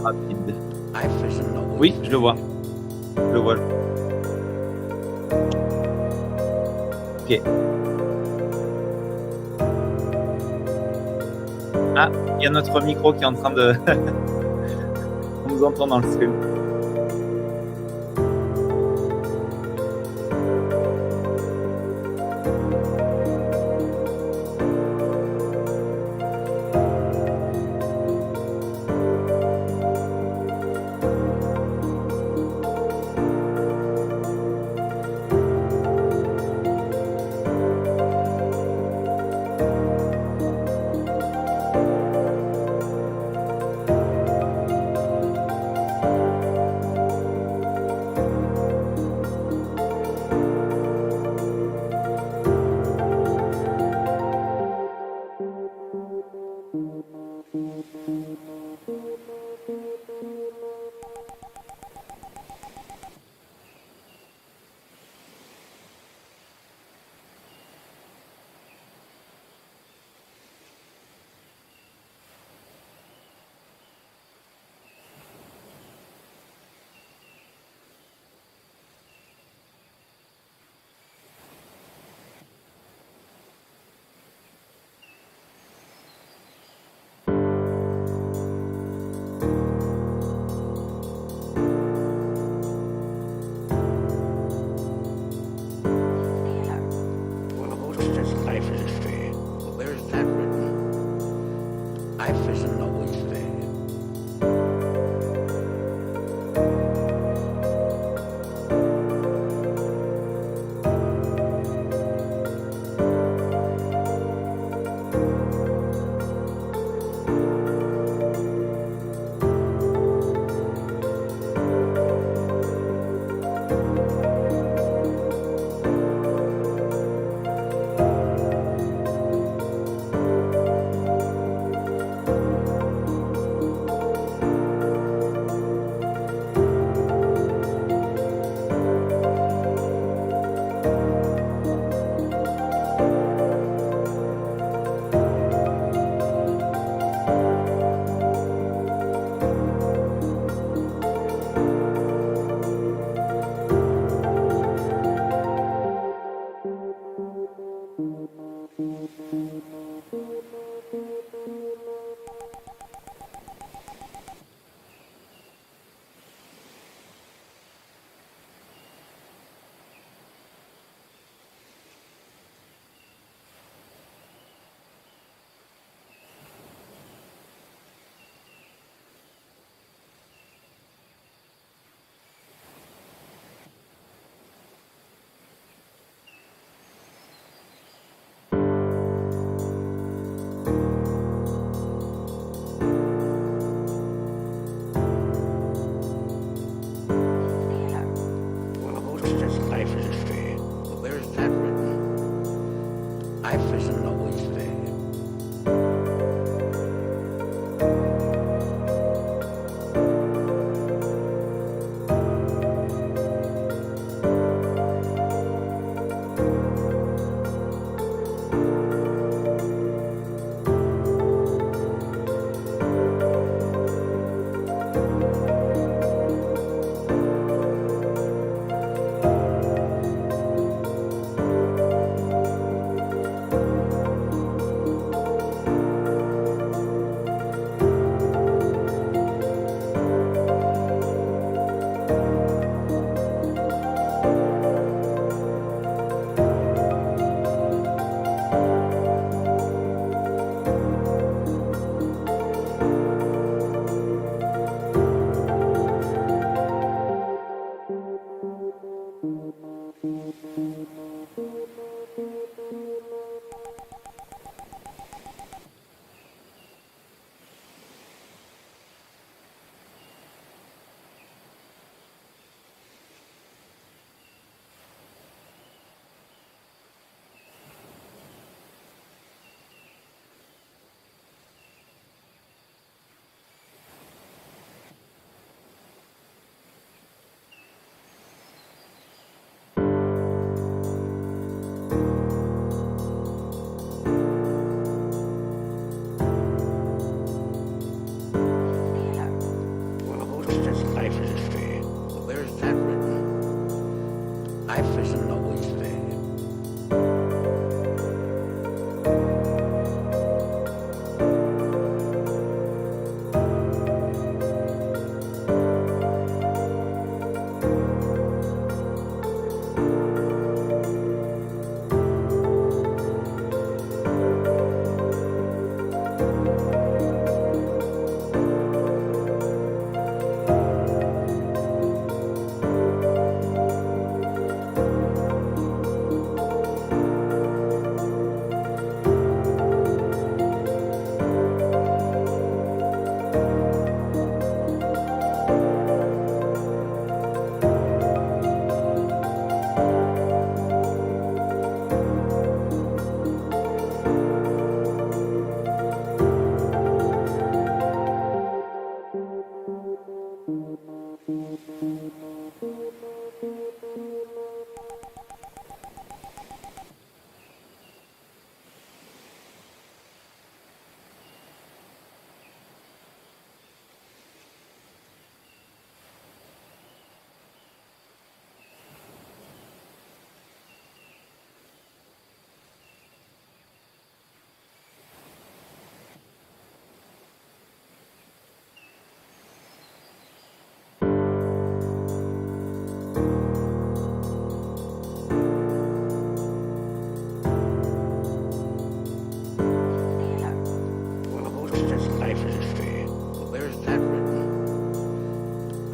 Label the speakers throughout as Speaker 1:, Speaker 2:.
Speaker 1: rapide.
Speaker 2: iFish no
Speaker 1: Oui, je le vois. Je le vois. Ok. Ah, il y a notre micro qui est en train de... On nous entend dans le stream.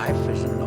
Speaker 2: Eiffischen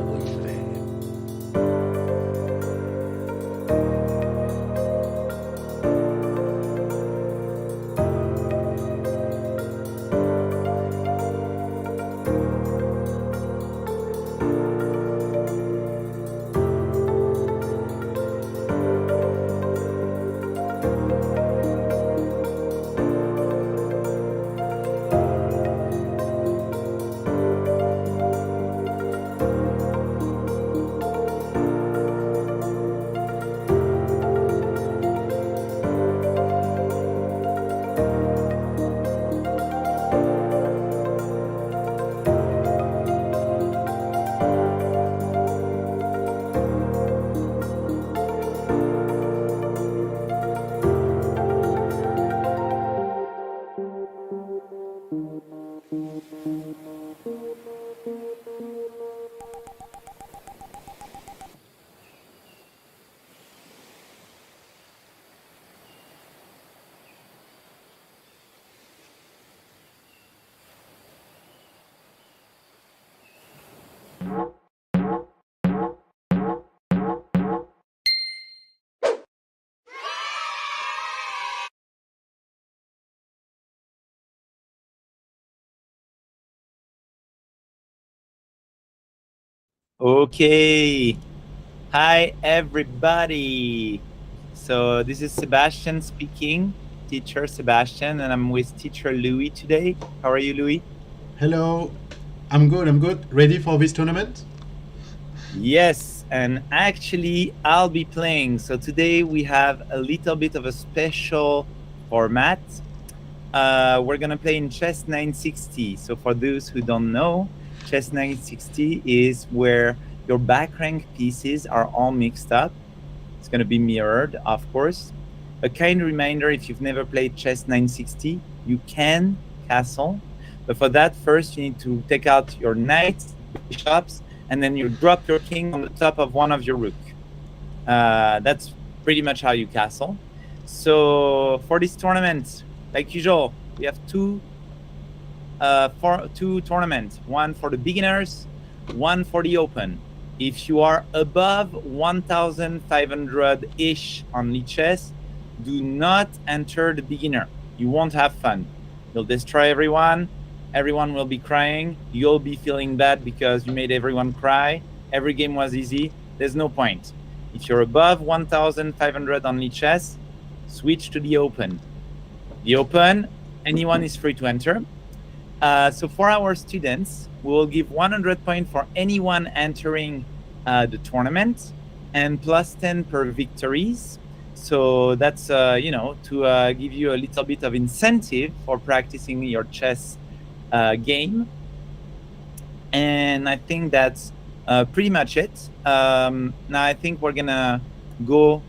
Speaker 1: Okay. Hi, everybody. So this is Sebastian speaking, teacher Sebastian, and I'm with teacher Louis today. How are you, Louis?
Speaker 3: Hello, I'm good. Ready for this tournament?
Speaker 1: Yes, and actually I'll be playing. So today we have a little bit of a special format. We're gonna play in Chess 960. So for those who don't know, Chess 960 is where your back rank pieces are all mixed up. It's gonna be mirrored, of course. A kind reminder, if you've never played Chess 960, you can castle. But for that, first you need to take out your knights, bishops, and then you drop your king on the top of one of your rook. That's pretty much how you castle. So for this tournament, like usual, we have two tournaments, one for the beginners, one for the open. If you are above 1,500-ish on Lichess, do not enter the beginner. You won't have fun. You'll destroy everyone. Everyone will be crying. You'll be feeling bad because you made everyone cry. Every game was easy. There's no point. If you're above 1,500 on Lichess, switch to the open. The open, anyone is free to enter. So for our students, we will give 100 points for anyone entering the tournament and plus 10 per victories. So that's, to give you a little bit of incentive for practicing your chess game. And I think that's pretty much it. Now I think we're gonna go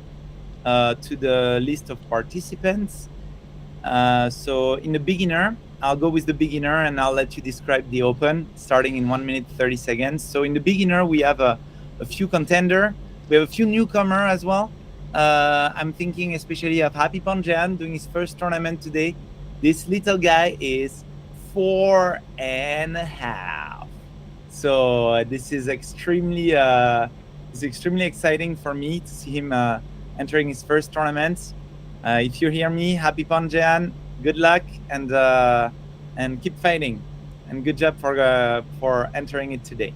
Speaker 1: to the list of participants. So in the beginner, I'll go with the beginner and I'll let you describe the open starting in 1 minute 30 seconds. So in the beginner, we have a few contender. We have a few newcomer as well. I'm thinking especially of Happy Panjan doing his first tournament today. This little guy is 4.5. So this is extremely exciting for me to see him entering his first tournament. If you hear me, Happy Panjan, good luck and keep fighting, and good job for entering it today.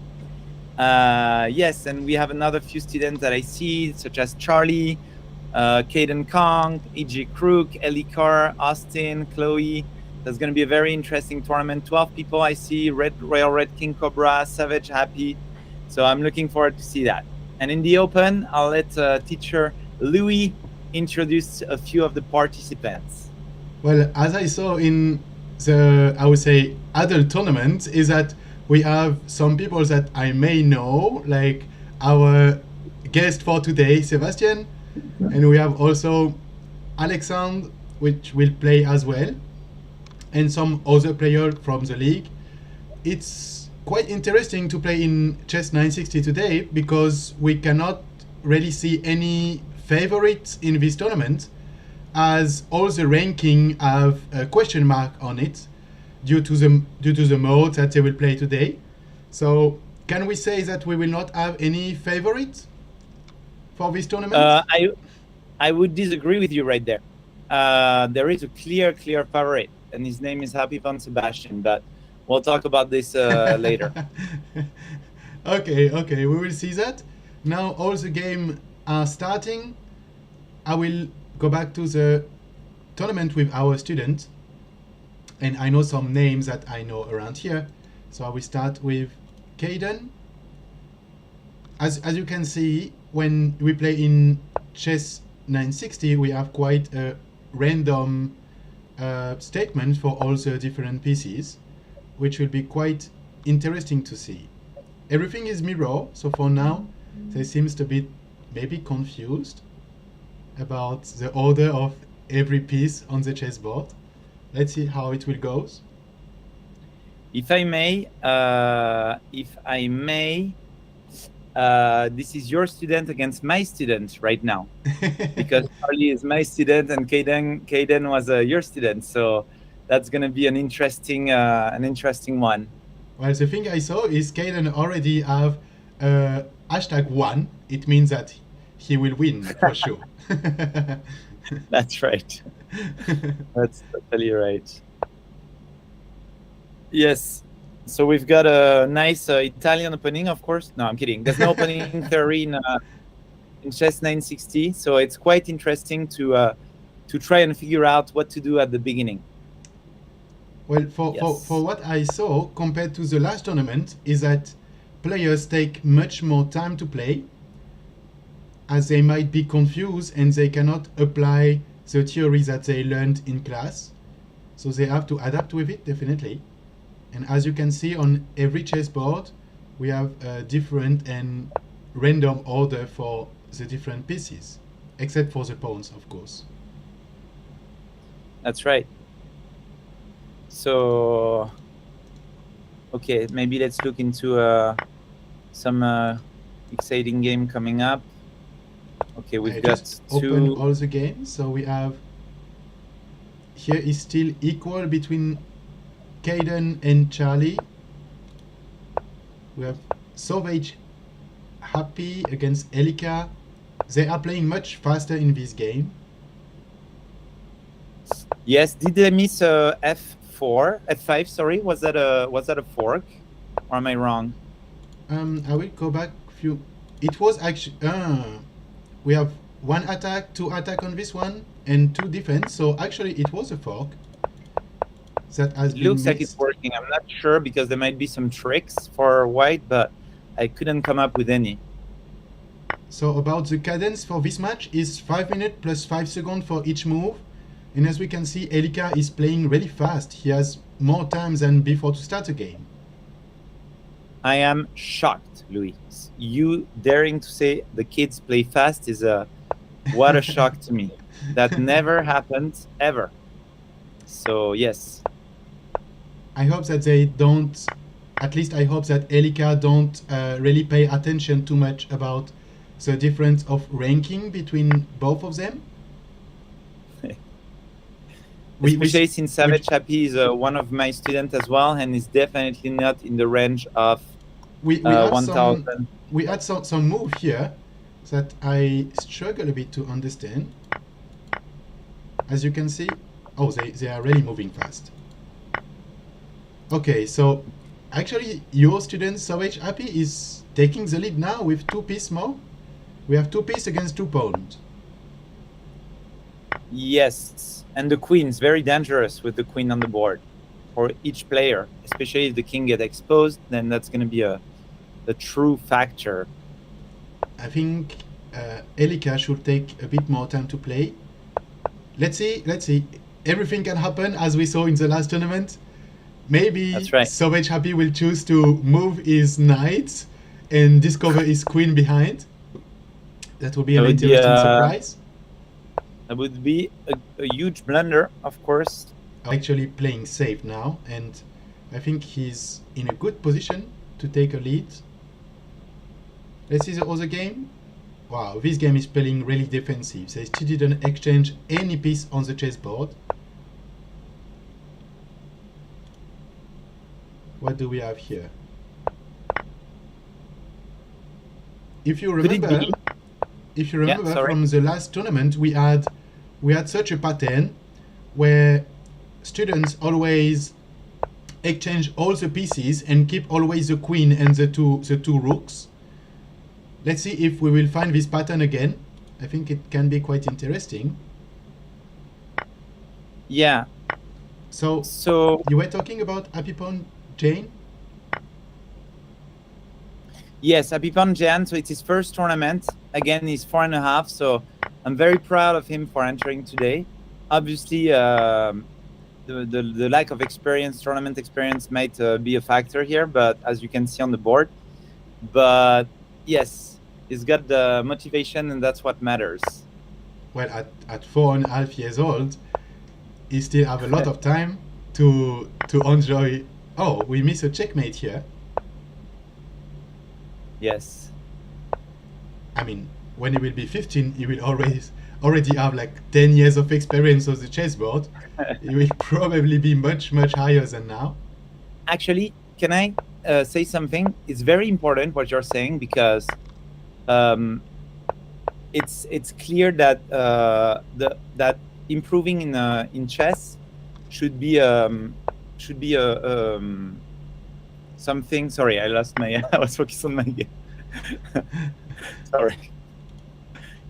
Speaker 1: Yes, and we have another few students that I see, such as Charlie, Caden Kong, E.G. Crook, Ellie Carr, Austin, Chloe. That's going to be a very interesting tournament. 12 people I see, Royal Red King Cobra, Savage Happy. So I'm looking forward to see that. And in the open, I'll let teacher Louis introduce a few of the participants.
Speaker 3: Well, as I saw in the, I would say, adult tournament, is that we have some people that I may know, like our guest for today, Sebastian, and we have also Alexandre, which will play as well, and some other player from the league. It's quite interesting to play in Chess 960 today because we cannot really see any favorites in this tournament, as all the ranking have a question mark on it due to the mode that they will play today. So can we say that we will not have any favorite for this tournament?
Speaker 1: I would disagree with you right there. There is a clear favorite, and his name is Happy Van Sebastian, but we'll talk about this later.
Speaker 3: Okay, we will see that. Now all the games are starting. I will go back to the tournament with our students, and I know some names that I know around here. So I will start with Caden. As you can see, when we play in Chess 960, we have quite a random statement for all the different pieces, which will be quite interesting to see. Everything is mirror, so for now, they seems to be maybe confused about the order of every piece on the chessboard. Let's see how it will go.
Speaker 1: If I may, this is your student against my student right now, because Charlie is my student and Caden was your student. So that's going to be an interesting one.
Speaker 3: Well, the thing I saw is Caden already have #1. It means that he will win for sure.
Speaker 1: That's right. That's totally right. Yes. So we've got a nice Italian opening, of course. No, I'm kidding. There's no opening theory in Chess 960, so it's quite interesting to try and figure out what to do at the beginning.
Speaker 3: Well, for what I saw compared to the last tournament is that players take much more time to play, as they might be confused and they cannot apply the theory that they learned in class. So they have to adapt with it, definitely. And as you can see on every chessboard, we have a different and random order for the different pieces, except for the pawns, of course.
Speaker 1: That's right. So, okay, maybe let's look into some exciting game coming up. Okay, we've got
Speaker 3: just
Speaker 1: two.
Speaker 3: Open all the games. So we have here is still equal between Caden and Charlie. We have Sauvage Happy against Elika. They are playing much faster in this game.
Speaker 1: Yes, did they miss F5? Sorry, was that a fork, or am I wrong?
Speaker 3: I will go back a few. It was actually we have 1 attack, 2 attack on this one, and 2 defense. So actually, it was a fork. That has been
Speaker 1: Looks
Speaker 3: missed.
Speaker 1: like it's working. I'm not sure because there might be some tricks for white, but I couldn't come up with any.
Speaker 3: So about the cadence for this match is 5 minutes plus 5 seconds for each move. And as we can see, Elika is playing really fast. He has more time than before to start a game.
Speaker 1: I am shocked, Louis. You daring to say the kids play fast is what a shock to me. That never happened, ever. So, yes.
Speaker 3: I hope that they don't, at least I hope that Elika don't really pay attention too much about the difference of ranking between both of them.
Speaker 1: Especially since Savage Happy is one of my students as well, and is definitely not in the range of 1,000.
Speaker 3: We had some move here that I struggle a bit to understand. As you can see, oh, they are really moving fast. Okay, so actually your student Savage Happy is taking the lead now with 2 pieces more. We have 2 pieces against 2 pawns.
Speaker 1: Yes, and the queen is very dangerous with the queen on the board for each player, especially if the king gets exposed, then that's going to be the true factor.
Speaker 3: I think Elika should take a bit more time to play. Let's see. Everything can happen, as we saw in the last tournament. Maybe
Speaker 1: That's right.
Speaker 3: Savage Happy will choose to move his knight and discover his queen behind. That will be an interesting surprise.
Speaker 1: That would be a huge blunder, of course.
Speaker 3: Actually playing safe now, and I think he's in a good position to take a lead. Let's see the other game. Wow, this game is playing really defensive. They still didn't exchange any piece on the chessboard. What do we have here? if you
Speaker 1: Could it
Speaker 3: remember,
Speaker 1: be? Sorry.
Speaker 3: from the last tournament, we had such a pattern where students always exchange all the pieces and keep always the queen and the two rooks. Let's see if we will find this pattern again. I think it can be quite interesting.
Speaker 1: Yeah.
Speaker 3: So you were talking about Happy Pawn, Jane?
Speaker 1: Yes, Happy Pawn Jan. So it's his first tournament. Again, he's 4.5. So I'm very proud of him for entering today. Obviously, the lack of experience, tournament experience, might be a factor here, but as you can see on the board. But yes, he's got the motivation, and that's what matters.
Speaker 3: Well, at 4.5 years old, he still have a lot of time to enjoy. Oh, we miss a checkmate here.
Speaker 1: Yes.
Speaker 3: I mean, when he will be 15, he will already have like 10 years of experience on the chessboard. He will probably be much higher than now.
Speaker 1: Actually, can I say something? It's very important what you're saying, because it's clear that that improving in chess should be something. Sorry, I lost my. I was focused on my game. Sorry,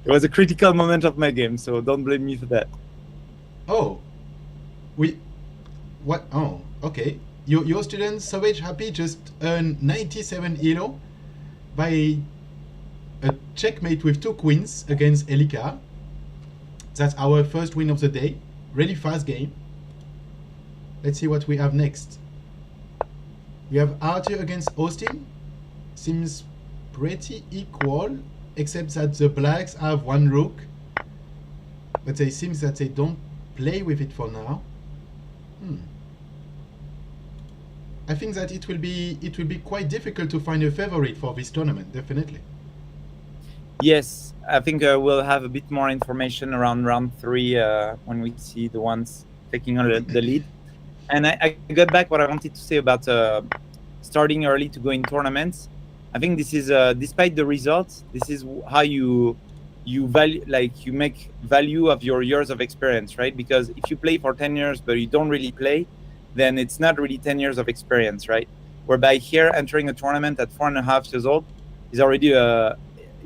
Speaker 1: it was a critical moment of my game, so don't blame me for that.
Speaker 3: Oh, what? Oh, okay. Your student Savage Happy just earned 97 elo by a checkmate with 2 queens against Elika. That's our first win of the day. Really fast game. Let's see what we have next. We have Arthur against Austin. Seems pretty equal, except that the blacks have 1 rook. But it seems that they don't play with it for now. I think that it will be quite difficult to find a favorite for this tournament, definitely.
Speaker 1: Yes, I think we'll have a bit more information around round 3 when we see the ones taking on the lead. And I got back what I wanted to say about starting early to go in tournaments. I think this is, despite the results, this is how you value, like you make value of your years of experience, right? Because if you play for 10 years but you don't really play, then it's not really 10 years of experience, right? Whereby here, entering a tournament at 4.5 years old is already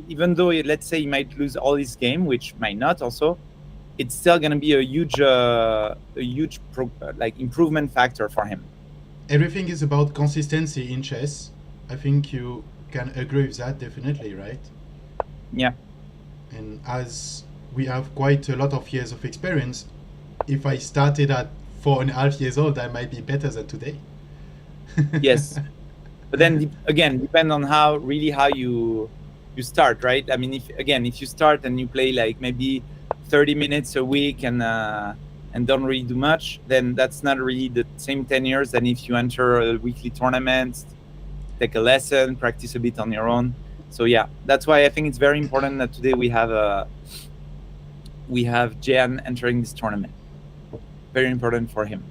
Speaker 1: even though let's say he might lose all his game, which might not also, it's still going to be a huge improvement factor for him.
Speaker 3: Everything is about consistency in chess. I think you can agree with that, definitely, right?
Speaker 1: Yeah.
Speaker 3: And as we have quite a lot of years of experience, if I started at 4.5 years old, I might be better than today.
Speaker 1: Yes, but then again, depend on how you start, right? I mean, if you start and you play like maybe 30 minutes a week and don't really do much, then that's not really the same 10 years than if you enter a weekly tournament, take a lesson, practice a bit on your own. So yeah, that's why I think it's very important that today we have Jan entering this tournament. Very important for him.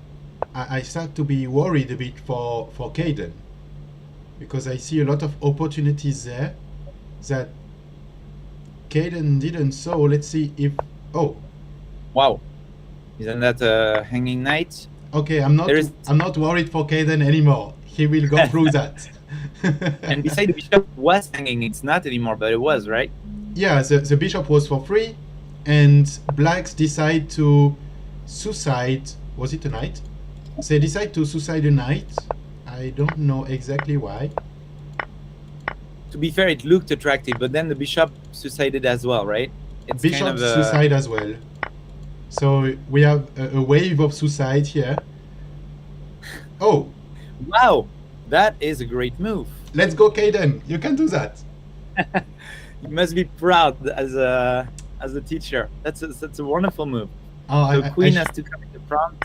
Speaker 3: I start to be worried a bit for Caden, because I see a lot of opportunities there that Caden didn't. So let's see if
Speaker 1: wow, isn't that a hanging knight?
Speaker 3: Okay, I'm not worried for Caden anymore. He will go through that.
Speaker 1: And besides, the bishop was hanging. It's not anymore, but it was, right?
Speaker 3: Yeah, the bishop was for free, and blacks decide to suicide. Was it a knight? They decide to suicide a knight. I don't know exactly why.
Speaker 1: To be fair, it looked attractive, but then the bishop suicided as well, right?
Speaker 3: It's bishop kind of suicide as well. So we have a wave of suicide here. Oh!
Speaker 1: Wow! That is a great move.
Speaker 3: Let's go, Caden. You can do that.
Speaker 1: You must be proud as a teacher. That's a wonderful move.
Speaker 3: Oh,
Speaker 1: the queen has to come in the front,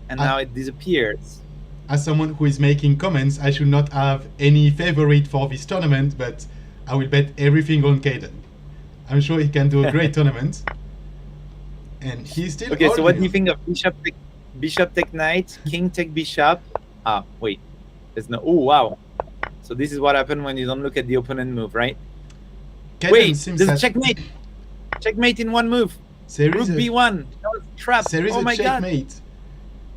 Speaker 1: and now it disappears.
Speaker 3: As someone who is making comments, I should not have any favorite for this tournament, but I will bet everything on Caden. I'm sure he can do a great tournament. And he's still
Speaker 1: okay. So what do you think of bishop take knight, king take bishop? Ah, wait. There's no. Oh wow. So this is what happened when you don't look at the opponent move, right?
Speaker 3: Kaden
Speaker 1: Wait,
Speaker 3: seems
Speaker 1: there's a
Speaker 3: that
Speaker 1: checkmate. Checkmate in one move.
Speaker 3: there
Speaker 1: Rook
Speaker 3: is a
Speaker 1: B1. That was a trap.
Speaker 3: there is
Speaker 1: Oh
Speaker 3: a
Speaker 1: my god.
Speaker 3: checkmate.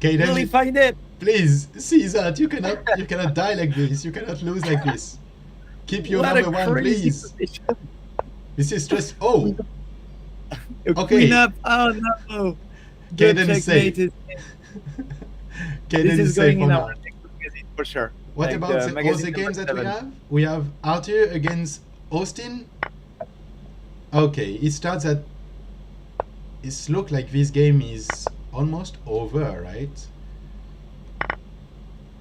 Speaker 1: Really
Speaker 3: Kaden,
Speaker 1: find it.
Speaker 3: please see that you cannot die like this. You cannot lose like this. Keep your
Speaker 1: What
Speaker 3: number
Speaker 1: a
Speaker 3: one,
Speaker 1: crazy
Speaker 3: please.
Speaker 1: position.
Speaker 3: This is stress. Oh, Okay.
Speaker 1: Queen up. Oh no. Good
Speaker 3: Kaden is
Speaker 1: checkmate.
Speaker 3: safe. Kaden
Speaker 1: This is
Speaker 3: is safe
Speaker 1: going
Speaker 3: for
Speaker 1: in
Speaker 3: now.
Speaker 1: our next magazine for sure.
Speaker 3: What
Speaker 1: Like,
Speaker 3: about the
Speaker 1: magazine
Speaker 3: other
Speaker 1: number
Speaker 3: games that we
Speaker 1: 7.
Speaker 3: have? We have Arthur against Austin. Okay, it starts at. It looks like this game is almost over, right?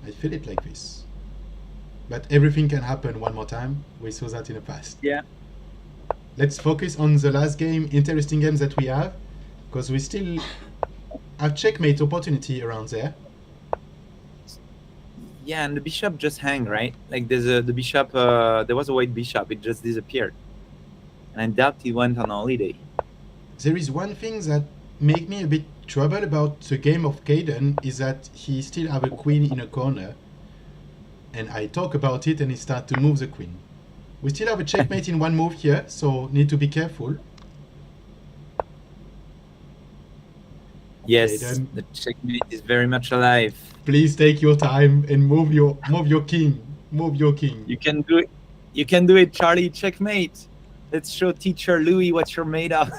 Speaker 3: I feel it like this. But everything can happen one more time. We saw that in the past.
Speaker 1: Yeah.
Speaker 3: Let's focus on the last game, interesting games that we have, because we still have checkmate opportunity around there.
Speaker 1: Yeah, and the bishop just hang, right? Like the bishop. There was a white bishop. It just disappeared, and I doubt he went on holiday.
Speaker 3: There is one thing that make me a bit troubled about the game of Kaden is that he still have a queen in a corner, and I talk about it and he start to move the queen. We still have a checkmate in one move here, so need to be careful.
Speaker 1: Yes,
Speaker 3: then-
Speaker 1: the checkmate is very much alive.
Speaker 3: Please take your time and move your king. Move your king.
Speaker 1: You can do it. You can do it, Charlie. Checkmate. Let's show teacher Louis what you're made of.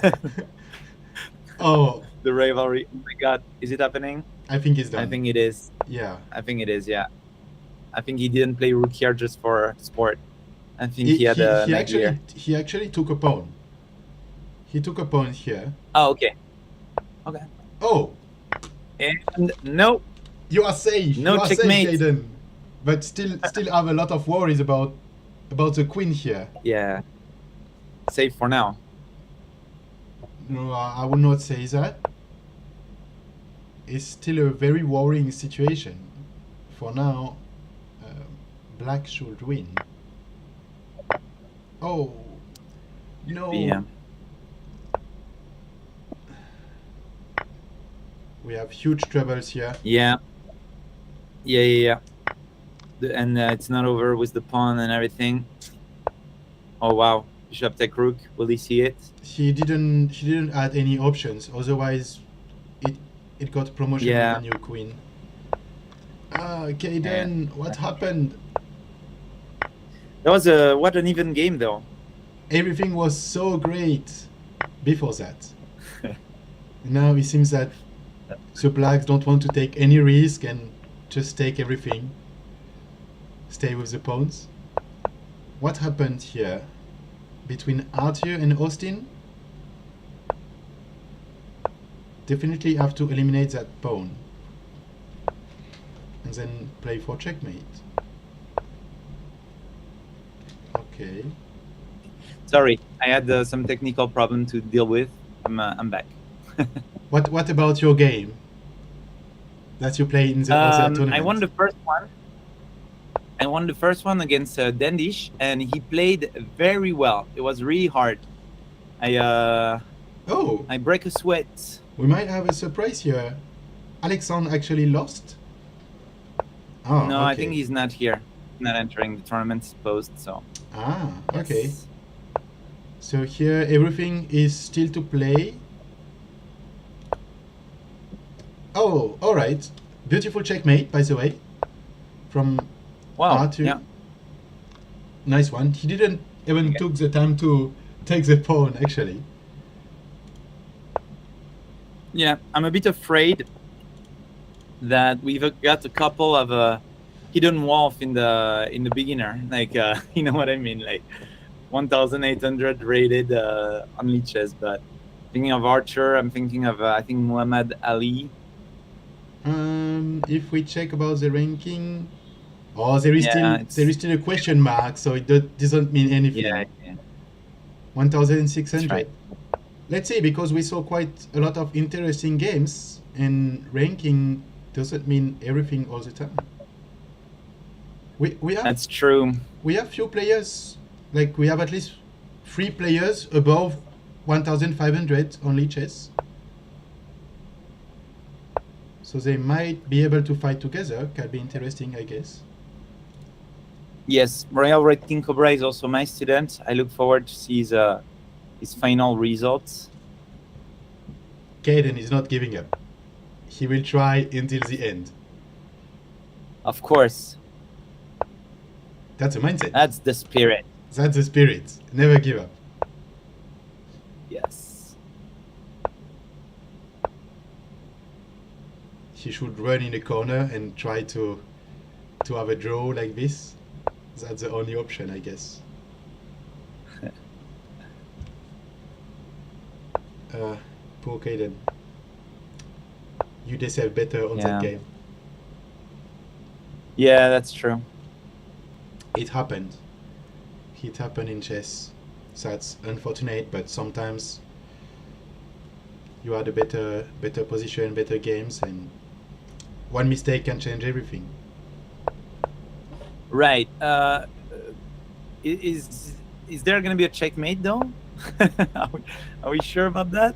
Speaker 3: Oh,
Speaker 1: The rivalry. Oh my god, is it happening?
Speaker 3: I think it's done.
Speaker 1: I think it is.
Speaker 3: Yeah.
Speaker 1: I think it is. Yeah. I think he didn't play rook here just for sport. I think
Speaker 3: He,
Speaker 1: he had a
Speaker 3: he
Speaker 1: knight
Speaker 3: actually
Speaker 1: here.
Speaker 3: he actually took a pawn. He took a pawn here.
Speaker 1: Oh, okay. Okay.
Speaker 3: Oh,
Speaker 1: And no.
Speaker 3: you are safe.
Speaker 1: No
Speaker 3: you are
Speaker 1: checkmate.
Speaker 3: safe, Kaden. But still have a lot of worries about the queen here.
Speaker 1: Yeah. Safe for now.
Speaker 3: No, I would not say that. It's still a very worrying situation. For now, black should win. Oh, no.
Speaker 1: Yeah.
Speaker 3: We have huge troubles here.
Speaker 1: Yeah. Yeah. And it's not over with the pawn and everything. Oh wow. Bishop take rook. Will he see it?
Speaker 3: He didn't add any options. Otherwise, it got promotion
Speaker 1: Yeah.
Speaker 3: with the new queen. Ah, Kaden, what happened?
Speaker 1: That was what an even game though.
Speaker 3: Everything was so great before that. Now it seems that the blacks don't want to take any risk and just take everything. Stay with the pawns. What happened here between Arthur and Austin? Definitely have to eliminate that pawn and then play for checkmate. Okay.
Speaker 1: Sorry, I had some technical problem to deal with. I'm back.
Speaker 3: What about your game that you play in the other tournament?
Speaker 1: I won the first one. I won the first one against Dendish, and he played very well. It was really hard.
Speaker 3: Oh,
Speaker 1: I break a sweat.
Speaker 3: we might have a surprise here. Alexandre actually lost. Oh,
Speaker 1: No, I
Speaker 3: okay.
Speaker 1: think he's not here. Not entering the tournament post. So.
Speaker 3: Ah, okay.
Speaker 1: yes.
Speaker 3: So here everything is still to play. Oh, all right. Beautiful checkmate, by the way, from
Speaker 1: Wow.
Speaker 3: Arthur.
Speaker 1: Yeah.
Speaker 3: Nice one. He didn't even
Speaker 1: Okay.
Speaker 3: took the time to take the pawn, actually.
Speaker 1: Yeah, I'm a bit afraid that we've got a couple of hidden wolf in the beginner. Like you know what I mean, like 1,800 rated on leeches. But thinking of Archer, I'm thinking of I think Muhammad Ali.
Speaker 3: If we check about the ranking, oh, there is
Speaker 1: Yeah,
Speaker 3: still a question mark, so it doesn't mean anything.
Speaker 1: Yeah.
Speaker 3: 1,600.
Speaker 1: That's right.
Speaker 3: Let's see, because we saw quite a lot of interesting games, and ranking doesn't mean everything all the time. We have
Speaker 1: That's true.
Speaker 3: we have few players, like we have at least 3 players above 1,500 on leeches. So they might be able to fight together. Can be interesting, I guess.
Speaker 1: Yes, Royal Red King Cobra is also my student. I look forward to see his final results.
Speaker 3: Kaden is not giving up. He will try until the end.
Speaker 1: Of course,
Speaker 3: That's a mindset.
Speaker 1: that's the spirit.
Speaker 3: That's the spirit. Never give up.
Speaker 1: Yes.
Speaker 3: He should run in a corner and try to have a draw like this. That's the only option, I guess. Poor Kaden. You deserve better on that
Speaker 1: Yeah.
Speaker 3: game.
Speaker 1: Yeah, that's true.
Speaker 3: It happened. It happened in chess. So that's unfortunate, but sometimes you had a better position, better games, and one mistake can change everything.
Speaker 1: Right. Is there going to be a checkmate though? Are we sure about that?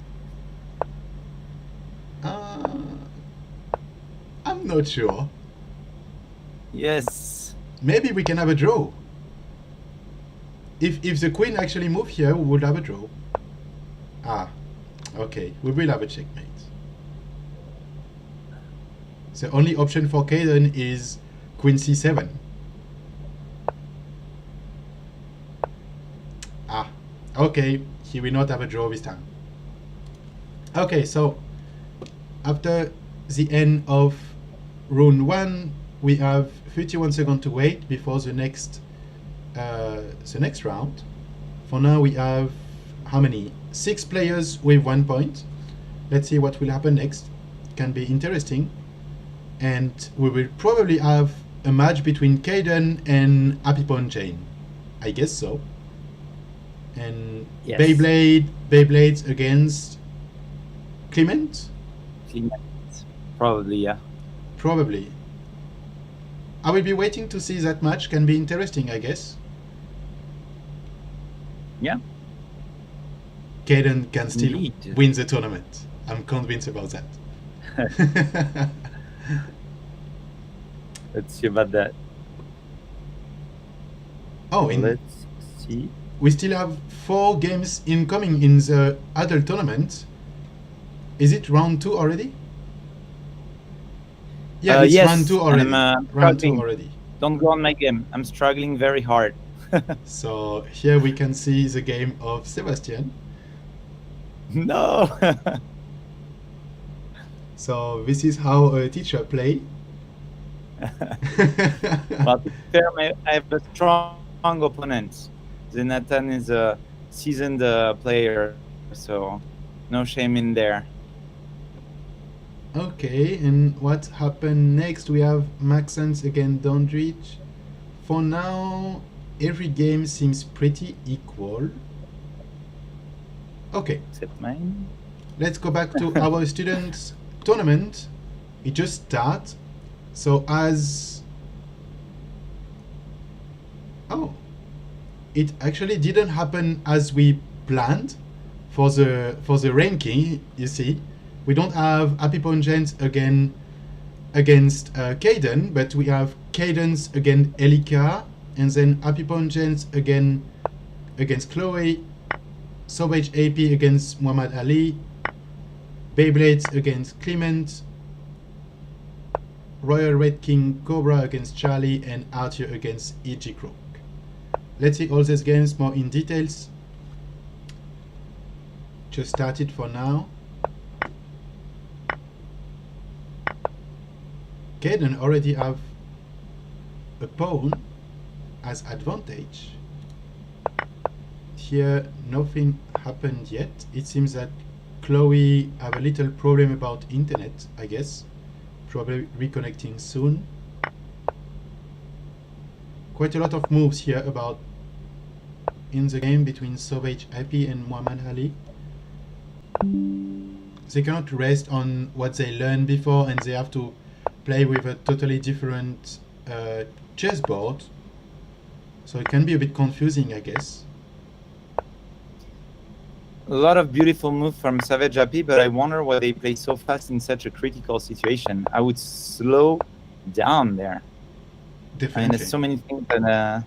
Speaker 3: I'm not sure.
Speaker 1: Yes.
Speaker 3: Maybe we can have a draw. If the queen actually moved here, we would have a draw. Okay, we will have a checkmate. The only option for Kaden is queen c7. Okay, he will not have a draw this time. Okay, so after the end of round 1, we have 31 seconds to wait before the next round. For now, we have how many? 6 players with 1 point. Let's see what will happen next. Can be interesting. And we will probably have a match between Kaden and Happy Pawn Jane. I guess so. And
Speaker 1: Yes.
Speaker 3: Beyblades against Clement?
Speaker 1: Probably, yeah.
Speaker 3: Probably. I will be waiting to see that match. Can be interesting, I guess.
Speaker 1: Yeah.
Speaker 3: Kaden can still
Speaker 1: Indeed.
Speaker 3: win the tournament. I'm convinced about that.
Speaker 1: Let's see about that.
Speaker 3: Oh,
Speaker 1: Let's see.
Speaker 3: we still have 4 games incoming in the adult tournament. Is it round 2 already? Yeah, it's
Speaker 1: yes,
Speaker 3: round 2
Speaker 1: and
Speaker 3: already.
Speaker 1: I'm,
Speaker 3: Round 2
Speaker 1: struggling.
Speaker 3: already.
Speaker 1: Don't go on my game. I'm struggling very hard.
Speaker 3: So here we can see the game of Sebastian.
Speaker 1: No.
Speaker 3: So this is how a teacher play.
Speaker 1: But to be fair, I have a strong opponent. Zenatan is a seasoned player, so no shame in there.
Speaker 3: Okay, and what happened next? We have Maxence against Dondrich. For now, every game seems pretty equal. Okay,
Speaker 1: Except mine.
Speaker 3: let's go back to our students' tournament. It just started. So it actually didn't happen as we planned for the ranking. You see, we don't have Happy Pawn Jane's again against Kaden, but we have Kaden's against Elika, and then Happy Pawn Jane's again against Chloe, Sauvage AP against Muhammad Ali, Beyblades against Clement, Royal Red King Cobra against Charlie, and Arthur against E.G. Crook. Let's see all these games more in details. Just started for now. Kaden already have a pawn as advantage. Here nothing happened yet. It seems that Chloe have a little problem about internet, I guess. Probably reconnecting soon. Quite a lot of moves here about in the game between Sauvage Happy and Muhammad Ali. They cannot rest on what they learned before, and they have to play with a totally different chessboard. So it can be a bit confusing, I guess.
Speaker 1: A lot of beautiful moves from Savage Happy, but I wonder why they play so fast in such a critical situation. I would slow down there. I mean,
Speaker 3: Definitely.
Speaker 1: there's so many things that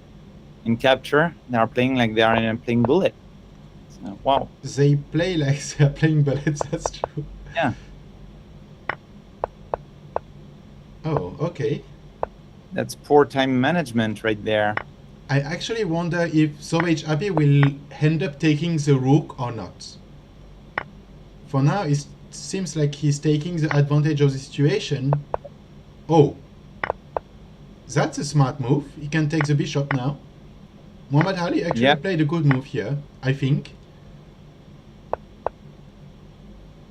Speaker 1: in capture they are playing like they are playing bullet. So, wow.
Speaker 3: They play like they're playing bullets, that's true.
Speaker 1: Yeah.
Speaker 3: Oh, okay.
Speaker 1: That's poor time management right there.
Speaker 3: I actually wonder if Sauvage Abbey will end up taking the rook or not. For now, it seems like he's taking the advantage of the situation. Oh, that's a smart move. He can take the bishop now. Muhammad Ali actually
Speaker 1: Yeah.
Speaker 3: played a good move here, I think.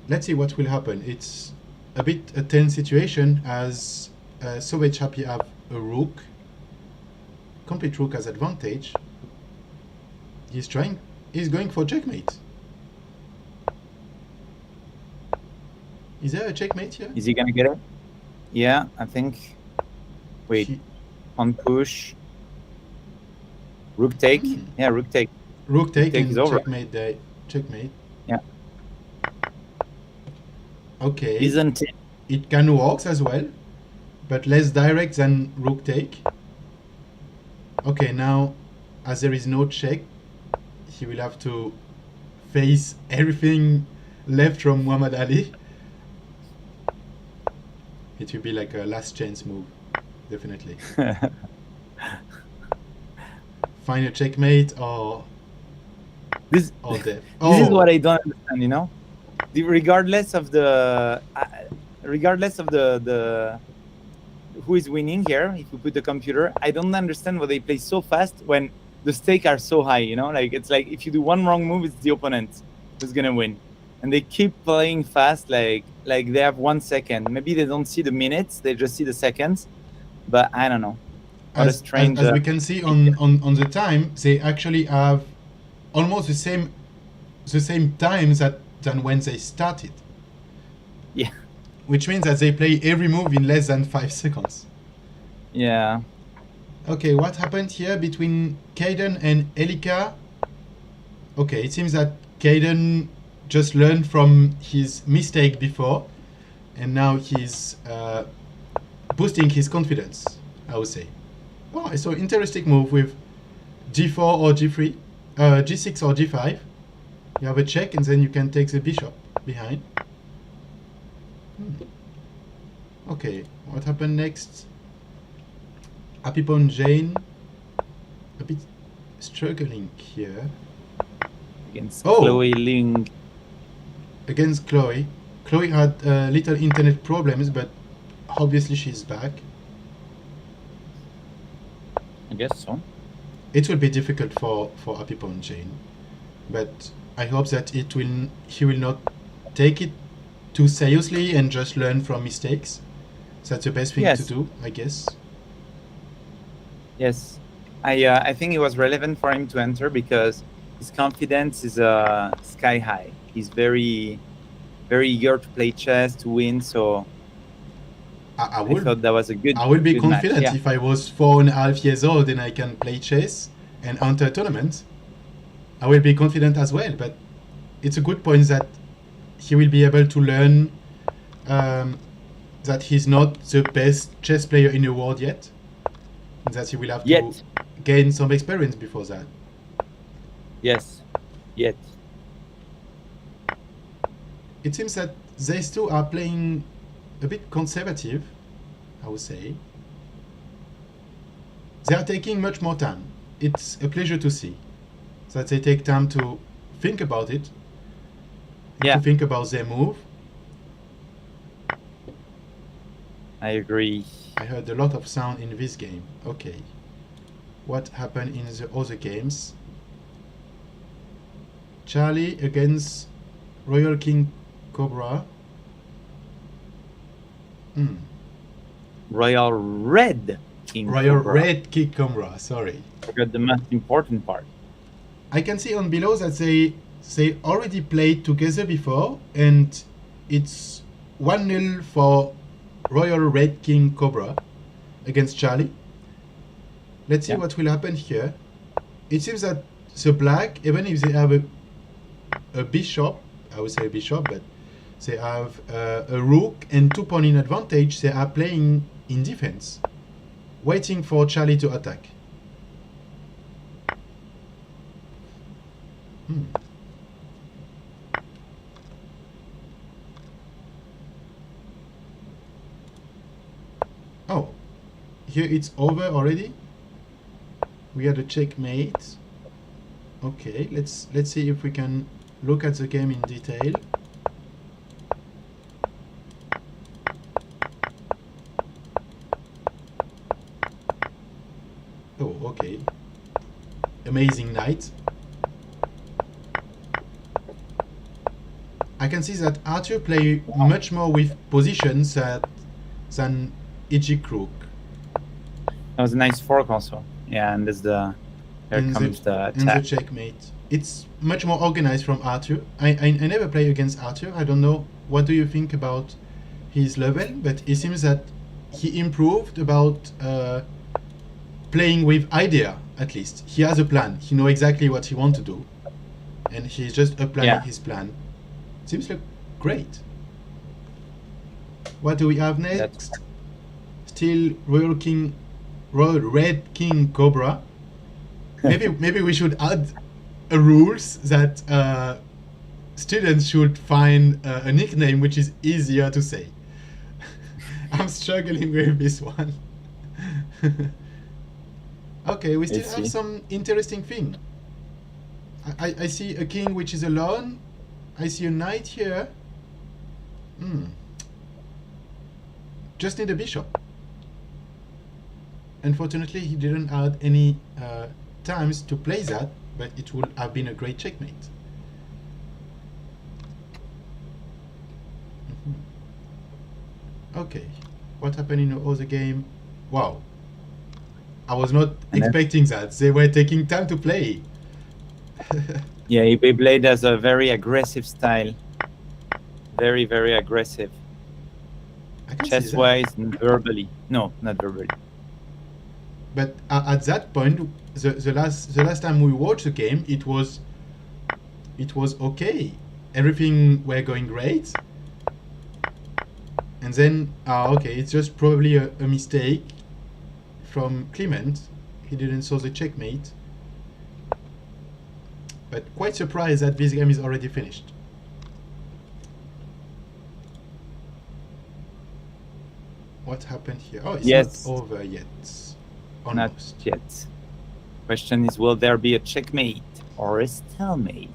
Speaker 3: Let's see what will happen. It's a bit a tense situation as Sauvage Abbey have a rook. Complete rook has advantage. He's going for checkmate. Is there a checkmate here?
Speaker 1: Is he gonna get it? Yeah, I think. Wait,
Speaker 3: He-
Speaker 1: on push. Rook take.
Speaker 3: Hmm.
Speaker 1: Yeah, rook take.
Speaker 3: Rook take
Speaker 1: take
Speaker 3: and
Speaker 1: is over.
Speaker 3: checkmate there. Checkmate.
Speaker 1: Yeah.
Speaker 3: Okay.
Speaker 1: Isn't it?
Speaker 3: It can work as well, but less direct than rook take. Okay, now as there is no check, he will have to face everything left from Muhammad Ali. It will be like a last chance move, definitely. Find a checkmate or
Speaker 1: This
Speaker 3: death.
Speaker 1: this is what I don't understand. You know, regardless of the who is winning here, if you put the computer, I don't understand why they play so fast when the stakes are so high. You know, like it's like if you do one wrong move, it's the opponent who's gonna win, and they keep playing fast, like they have 1 second. Maybe they don't see the minutes; they just see the seconds. But I don't know. What a strange.
Speaker 3: As we can see on the time, they actually have almost the same time than when they started.
Speaker 1: Yeah.
Speaker 3: Which means that they play every move in less than 5 seconds.
Speaker 1: Yeah.
Speaker 3: Okay, what happened here between Kaiden and Elika? Okay, it seems that Kaiden just learned from his mistake before, and now he's boosting his confidence, I would say. Oh, so interesting move with G4 or G3, G6 or G5. You have a check, and then you can take the bishop behind. Okay, what happened next? Happy Pawn Jane, a bit struggling here.
Speaker 1: Against
Speaker 3: Oh.
Speaker 1: Chloe Ling.
Speaker 3: Against Chloe. Chloe had little internet problems, but obviously she's back.
Speaker 1: I guess so.
Speaker 3: It will be difficult for Happy Pawn Jane, but I hope that he will not take it too seriously and just learn from mistakes. That's the best thing
Speaker 1: Yes.
Speaker 3: to do, I guess.
Speaker 1: Yes, I think it was relevant for him to enter because his confidence is sky high. He's very, very eager to play chess to win. So
Speaker 3: I
Speaker 1: I
Speaker 3: would
Speaker 1: thought that was a good.
Speaker 3: I will be
Speaker 1: good match.
Speaker 3: confident
Speaker 1: Yeah.
Speaker 3: if I was 4.5 years old and I can play chess and enter a tournament. I will be confident as well, but it's a good point that he will be able to learn that he's not the best chess player in the world yet, and that he will have to
Speaker 1: Yet.
Speaker 3: gain some experience before that.
Speaker 1: Yes. Yet.
Speaker 3: It seems that these two are playing a bit conservative, I would say. They are taking much more time. It's a pleasure to see that they take time to think about it,
Speaker 1: Yeah.
Speaker 3: to think about their move.
Speaker 1: I agree.
Speaker 3: I heard a lot of sound in this game. Okay. What happened in the other games? Charlie against Royal King Cobra.
Speaker 1: Royal Red King.
Speaker 3: Royal
Speaker 1: Cobra.
Speaker 3: Red King Cobra, sorry.
Speaker 1: Forgot the most important part.
Speaker 3: I can see on below that they already played together before, and it's 1-0 for Royal Red King Cobra against Charlie. Let's see
Speaker 1: Yeah.
Speaker 3: what will happen here. It seems that the black, even if they have a bishop, I would say a bishop, but they have a rook and 2 pawn in advantage, they are playing in defense. waiting for Charlie to attack. Hmm. Oh, here it's over already. We had a checkmate. Okay, let's see if we can look at the game in detail. Oh, okay. Amazing knight. I can see that Arthur play much more with positions than EG Crook.
Speaker 1: That was a nice fork also. Yeah, and there's the there comes the
Speaker 3: and the
Speaker 1: attack.
Speaker 3: checkmate. It's much more organized from Arthur. I never play against Arthur. I don't know what do you think about his level, but it seems that he improved about playing with idea. At least he has a plan. He knows exactly what he wants to do, and he's just applying his plan. Seems like great. What do we have next? Still Royal Red King Cobra. Maybe we should add a rules that students should find a nickname which is easier to say. I'm struggling with this one. Okay, we still have some interesting thing. I see a king which is alone. I see a knight here. Just need a bishop. Unfortunately, he didn't add any times to play that, but it would have been a great checkmate. Okay, what happened in the other game? Wow, I was not expecting that. They were taking time to play.
Speaker 1: Yeah, he played as a very aggressive style. Very, very aggressive. Chess-wise and verbally. No, not verbally.
Speaker 3: But at that point, the last time we watched the game, it was okay. Everything were going great. And then, okay, it's just probably a mistake from Clement. He didn't saw the checkmate. But quite surprised that this game is already finished. What happened here? Oh, it's not over yet. Almost.
Speaker 1: Not yet. Question is, will there be a checkmate or a stalemate?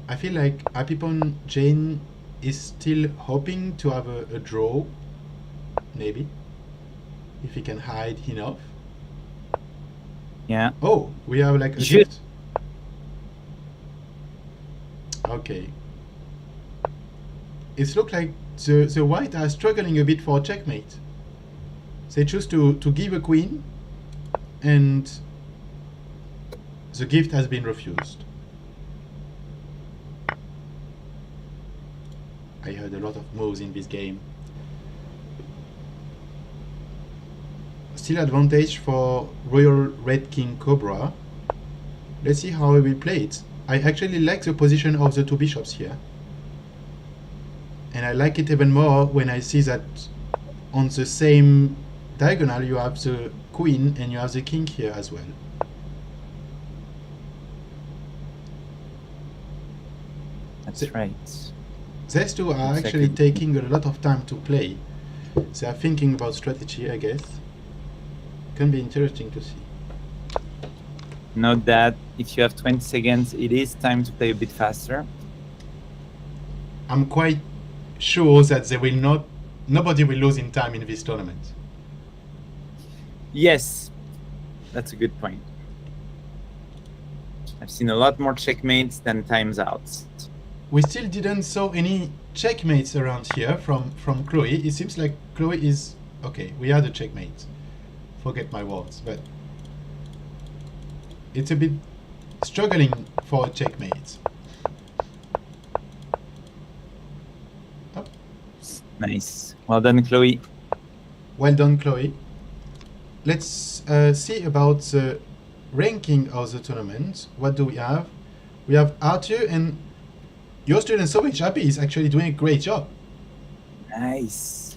Speaker 3: I feel like Happypon Jane is still hoping to have a draw, maybe, if he can hide enough.
Speaker 1: Yeah.
Speaker 3: Oh, we have like a shot. Okay. It looks like the white are struggling a bit for checkmate. They choose to give a queen, and the gift has been refused. I heard a lot of moves in this game. Still advantage for Royal Red King Cobra. Let's see how he will play it. I actually like the position of the two bishops here. And I like it even more when I see that on the same diagonal you have the queen and you have the king here as well.
Speaker 1: That's right.
Speaker 3: These two are actually taking a lot of time to play. They are thinking about strategy, I guess. Can be interesting to see.
Speaker 1: Note that if you have 20 seconds, it is time to play a bit faster.
Speaker 3: I'm quite sure that they will not. Nobody will lose in time in this tournament.
Speaker 1: Yes, that's a good point. I've seen a lot more checkmates than times outs.
Speaker 3: We still didn't saw any checkmates around here from Chloe. It seems like Chloe is okay. We had a checkmate. Forget my words, but it's a bit struggling for a checkmate. Oh.
Speaker 1: Nice. Well done, Chloe.
Speaker 3: Well done, Chloe. Let's see about the ranking of the tournament. What do we have? We have Arthur, and your student So Much Happy is actually doing a great job.
Speaker 1: Nice.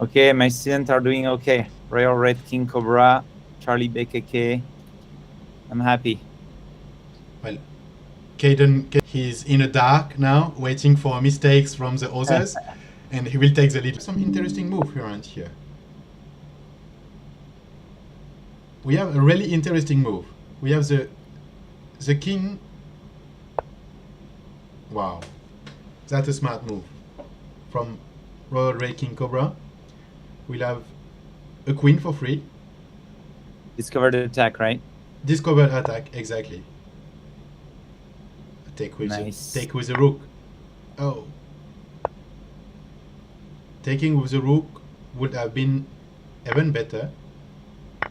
Speaker 1: Okay, my students are doing okay. Royal Red King Cobra, Charlie BKK. I'm happy.
Speaker 3: Well, Caden, he's in the dark now, waiting for mistakes from the others, and he will take the lead. Some interesting move around here. We have a really interesting move. We have the king. Wow, that's a smart move from Royal Red King Cobra. We'll have a queen for free.
Speaker 1: Discovered attack, right?
Speaker 3: Discover attack, exactly. Take with the rook. Oh. Taking with the rook would have been even better.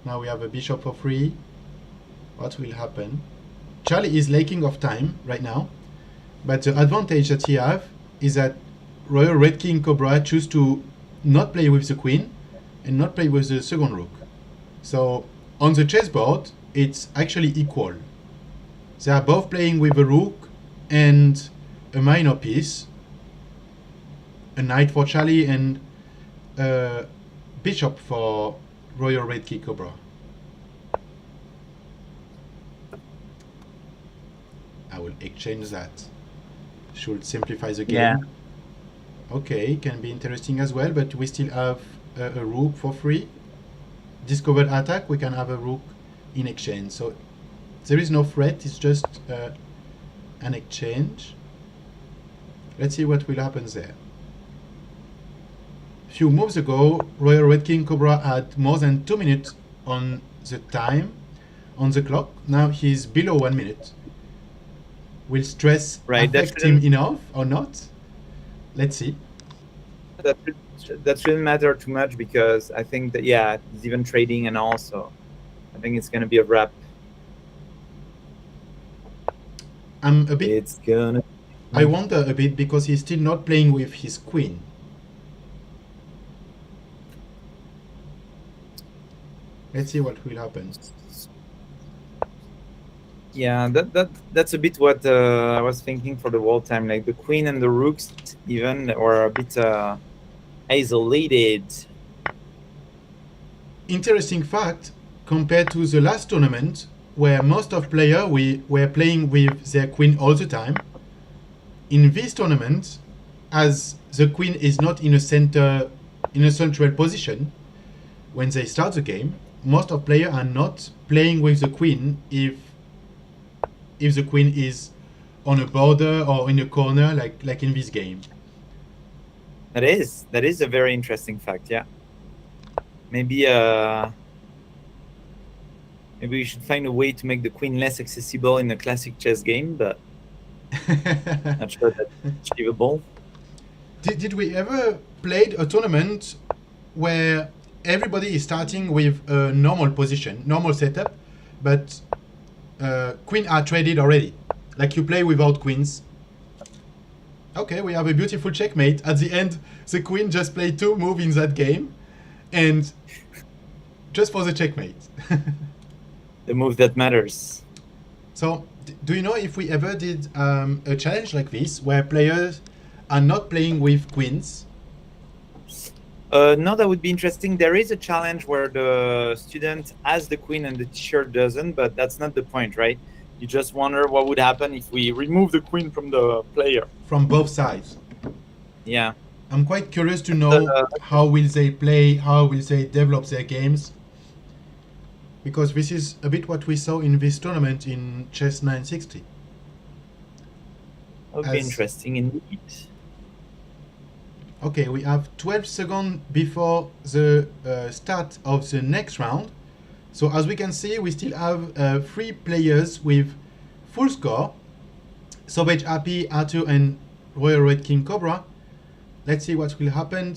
Speaker 3: Now we have a bishop for free. What will happen? Charlie is lacking of time right now, but the advantage that he have is that Royal Red King Cobra choose to not play with the queen and not play with the second rook. So on the chessboard, it's actually equal. They are both playing with a rook and a minor piece, a knight for Charlie and a bishop for Royal Red King Cobra. I will exchange that. Should simplify the game.
Speaker 1: Yeah.
Speaker 3: Okay, can be interesting as well, but we still have a rook for free. Discovered attack, we can have a rook in exchange. So there is no threat, it's just an exchange. Let's see what will happen there. A few moves ago, Royal Red King Cobra had more than 2 minutes on the time, on the clock. Now he's below 1 minute. Will stress affect him enough or not? Let's see.
Speaker 1: That shouldn't matter too much because I think that, yeah, he's even trading and also I think it's going to be a wrap.
Speaker 3: I'm a bit...
Speaker 1: It's gonna...
Speaker 3: I wonder a bit because he's still not playing with his queen. Let's see what will happen.
Speaker 1: Yeah, that's a bit what I was thinking for the whole time. Like the queen and the rooks even were a bit isolated.
Speaker 3: Interesting fact, compared to the last tournament, where most of players were playing with their queen all the time, in this tournament, as the queen is not in a central position, when they start the game, most of players are not playing with the queen if the queen is on a border or in a corner like in this game.
Speaker 1: That is a very interesting fact, yeah. Maybe we should find a way to make the queen less accessible in a classic chess game, but not sure that's achievable.
Speaker 3: Did we ever play a tournament where everybody is starting with a normal position, normal setup, but queen are traded already? Like you play without queens. Okay, we have a beautiful checkmate. At the end, the queen just played 2 moves in that game, and just for the checkmate.
Speaker 1: The move that matters.
Speaker 3: So, do you know if we ever did a challenge like this, where players are not playing with queens?
Speaker 1: No, that would be interesting. There is a challenge where the student has the queen and the teacher doesn't, but that's not the point, right? You just wonder what would happen if we remove the queen from the player.
Speaker 3: From both sides.
Speaker 1: Yeah.
Speaker 3: I'm quite curious to know how will they play, how will they develop their games. Because this is a bit what we saw in this tournament in Chess 960.
Speaker 1: That would be interesting indeed.
Speaker 3: Okay, we have 12 seconds before the start of the next round. So as we can see, we still have 3 players with full score. Sauvage Happy, Arthur and Royal Red King Cobra. Let's see what will happen.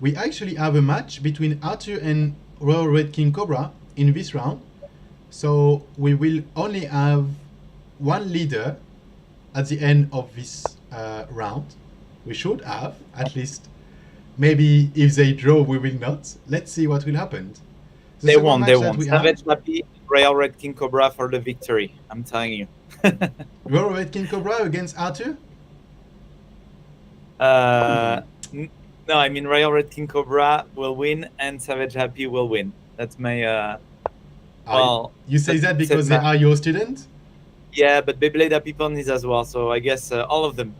Speaker 3: We actually have a match between Arthur and Royal Red King Cobra in this round. So we will only have 1 leader at the end of this round. We should have, at least. Maybe if they draw, we will not. Let's see what will happen.
Speaker 1: They won't. Savage Happy, Royal Red King Cobra for the victory. I'm telling you.
Speaker 3: Royal Red King Cobra against Arthur?
Speaker 1: No, I mean Royal Red King Cobra will win and Savage Happy will win. That's my well.
Speaker 3: You say that
Speaker 1: that's
Speaker 3: because they
Speaker 1: my-
Speaker 3: are your student?
Speaker 1: Yeah, but Beyblade Happy Ponies as well. So I guess all of them.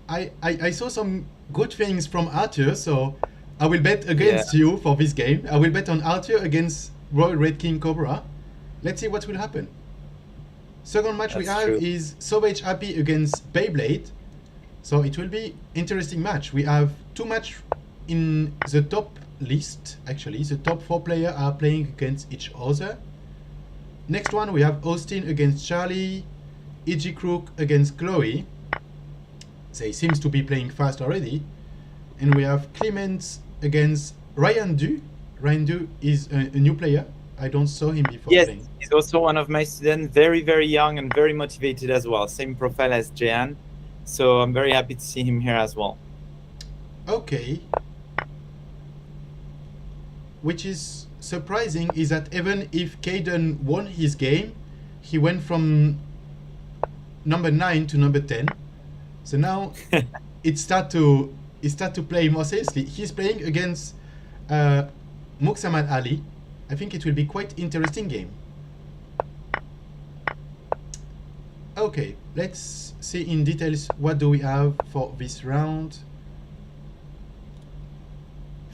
Speaker 3: I saw some good things from Arthur, so I will bet against you for this game. I will bet on Arthur against Royal Red King Cobra. Let's see what will happen. Second match we
Speaker 1: That's
Speaker 3: have
Speaker 1: true.
Speaker 3: is Savage Happy against Beyblade. So it will be interesting match. We have two match in the top list, actually. The top 4 players are playing against each other. Next one we have Austin against Charlie, E.G. Crook against Chloe. They seems to be playing fast already. And we have Clement against Ryan Du. Ryan Du is a new player. I don't saw him before
Speaker 1: Yes,
Speaker 3: playing.
Speaker 1: he's also one of my students. Very, very young and very motivated as well. Same profile as Jehan. So I'm very happy to see him here as well.
Speaker 3: Okay. Which is surprising is that even if Caden won his game, he went from number 9 to number 10. So now it start to play more seriously. He's playing against Muxamad Ali. I think it will be quite interesting game. Okay, let's see in details what do we have for this round.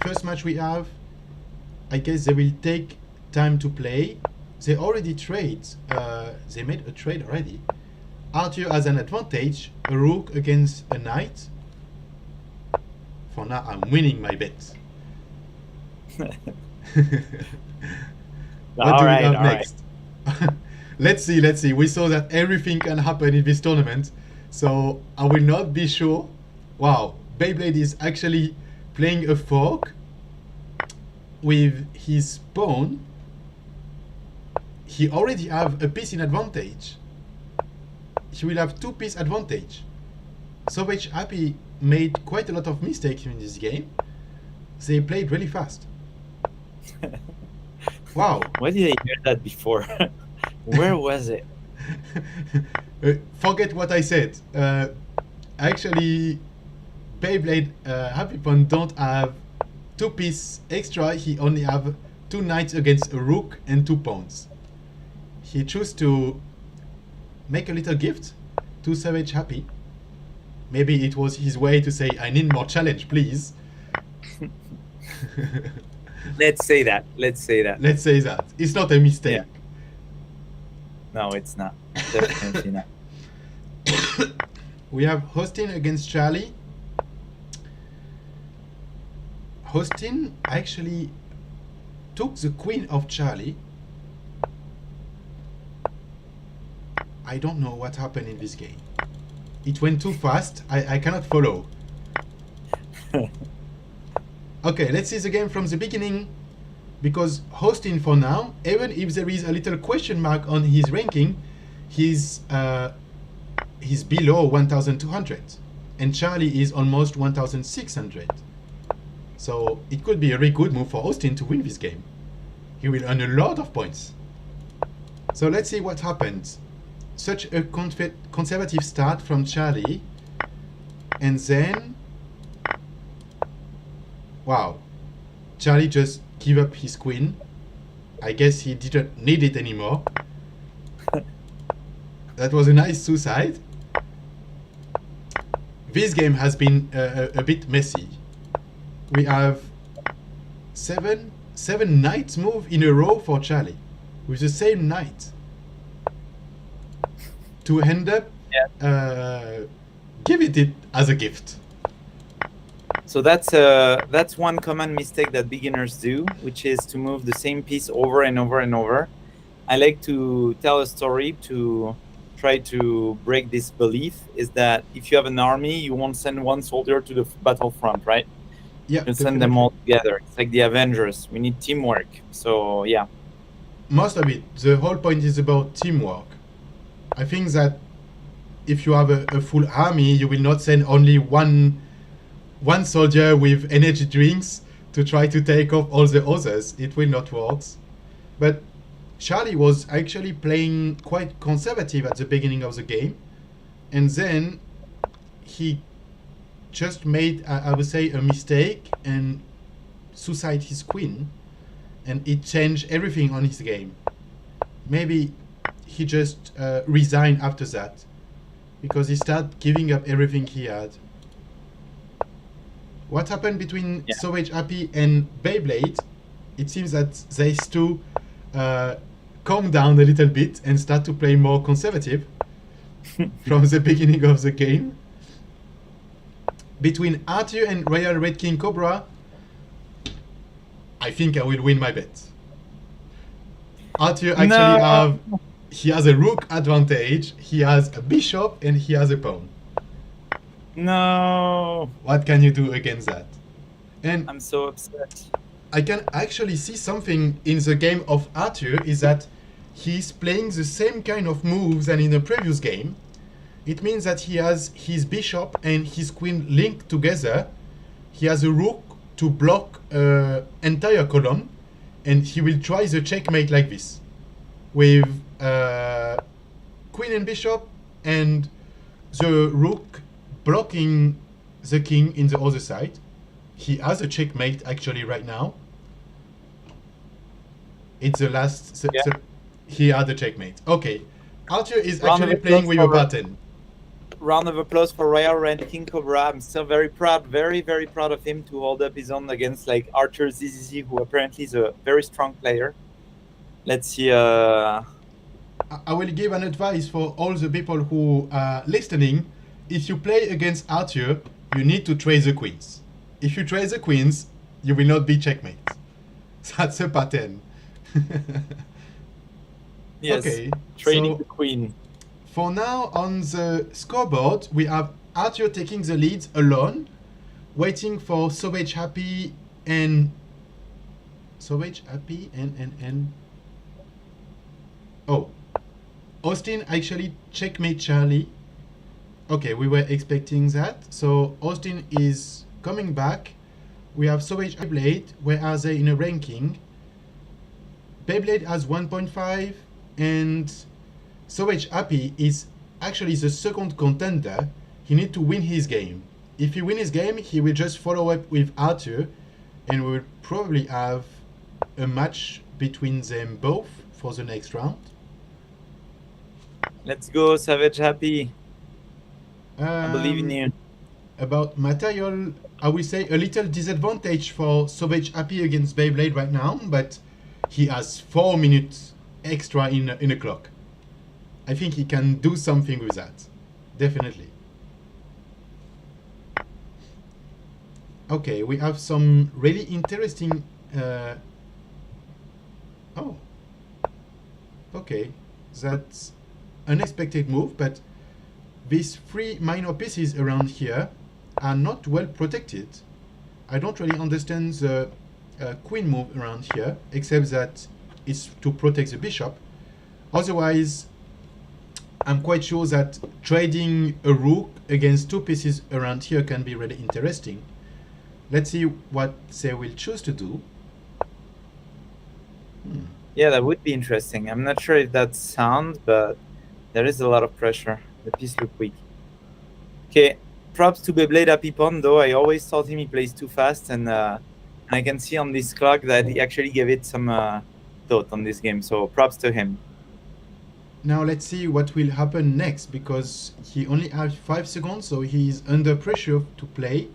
Speaker 3: First match we have, I guess they will take time to play. They already trade. They made a trade already. Arthur has an advantage, a rook against a knight. For now, I'm winning my bet. What do we have next? Let's see. We saw that everything can happen in this tournament, so I will not be sure. Wow, Beyblade is actually playing a fork with his pawn. He already have a piece in advantage. He will have 2 piece advantage. Savage Happy made quite a lot of mistakes in this game. They played really fast. Wow.
Speaker 1: Why did I hear that before? Where was it?
Speaker 3: Forget what I said. Actually, Beyblade Happy Pawn don't have 2 piece extra. He only have 2 knights against a rook and 2 pawns. He chose to make a little gift to Savage Happy. Maybe it was his way to say, I need more challenge, please.
Speaker 1: Let's say that.
Speaker 3: Let's say that. It's not a mistake.
Speaker 1: Yeah. No, it's not. Definitely not.
Speaker 3: We have Austin against Charlie. Austin actually took the queen of Charlie. I don't know what happened in this game. It went too fast. I cannot follow. Okay, let's see the game from the beginning. Because Austin for now, even if there is a little question mark on his ranking, he's below 1,200. And Charlie is almost 1,600. So it could be a very good move for Austin to win this game. He will earn a lot of points. So let's see what happens. Such a conservative start from Charlie. And then... Wow. Charlie just gave up his queen. I guess he didn't need it anymore. That was a nice suicide. This game has been a bit messy. We have seven knights move in a row for Charlie. With the same knight. To end up give it as a gift.
Speaker 1: So that's one common mistake that beginners do, which is to move the same piece over and over and over. I like to tell a story to try to break this belief, is that if you have an army, you won't send one soldier to the battlefront, right?
Speaker 3: Yeah,
Speaker 1: You send them all together. It's like the Avengers. We need teamwork. So yeah.
Speaker 3: Most of it. The whole point is about teamwork. I think that if you have a full army, you will not send only one soldier with energy drinks to try to take off all the others. It will not work. But Charlie was actually playing quite conservative at the beginning of the game, and then he just made, I would say, a mistake and suicide his queen, and it changed everything on his game. Maybe he just resigned after that because he started giving up everything he had. What happened between Savage Happy and Beyblade? It seems that these two calm down a little bit and start to play more conservative from the beginning of the game. Between Arthur and Royal Red King Cobra, I think I will win my bet. Arthur actually he has a rook advantage, he has a bishop, and he has a pawn.
Speaker 1: No.
Speaker 3: What can you do against that? And
Speaker 1: I'm so upset.
Speaker 3: I can actually see something in the game of Arthur is that he's playing the same kind of moves than in the previous game. It means that he has his bishop and his queen linked together. He has a rook to block entire column, and he will try the checkmate like this with queen and bishop and the rook blocking the king in the other side. He has a checkmate actually right now. It's the last. He had a checkmate. Okay, Arthur is actually playing with a button.
Speaker 1: Round of applause for Royal Red King Cobra. I'm still very proud, very, very proud of him to hold up his own against like Arthur ZZZ, who apparently is a very strong player. Let's see.
Speaker 3: I will give an advice for all the people who are listening. If you play against Arthur, you need to trade the queens. If you trade the queens, you will not be checkmate. That's a pattern.
Speaker 1: Yes.
Speaker 3: Okay.
Speaker 1: Trading the queen.
Speaker 3: For now, on the scoreboard, we have Arthur taking the lead alone, waiting for Savage Happy and oh, Austin actually checkmate Charlie. Okay, we were expecting that. So Austin is coming back. We have Savage Beyblade. Where are they in a ranking? Beyblade has 1.5 and Savage Happy is actually the second contender. He needs to win his game. If he wins his game, he will just follow up with Arthur, and we will probably have a match between them both for the next round.
Speaker 1: Let's go, Savage Happy. I believe in you.
Speaker 3: About material, I will say a little disadvantage for Savage Happy against Beyblade right now, but he has 4 minutes extra in a clock. I think he can do something with that. Definitely. Okay, we have some really interesting... oh. Okay, that's unexpected move, but these 3 minor pieces around here are not well protected. I don't really understand the queen move around here, except that it's to protect the bishop. Otherwise, I'm quite sure that trading a rook against 2 pieces around here can be really interesting. Let's see what they will choose to do.
Speaker 1: Yeah, that would be interesting. I'm not sure if that's sound, but there is a lot of pressure. The piece look weak. Okay, props to Beyblade Happy Pawn, though. I always thought he plays too fast, and I can see on this clock that he actually gave it some thought on this game, so props to him.
Speaker 3: Now let's see what will happen next, because he only has 5 seconds, so he is under pressure to play.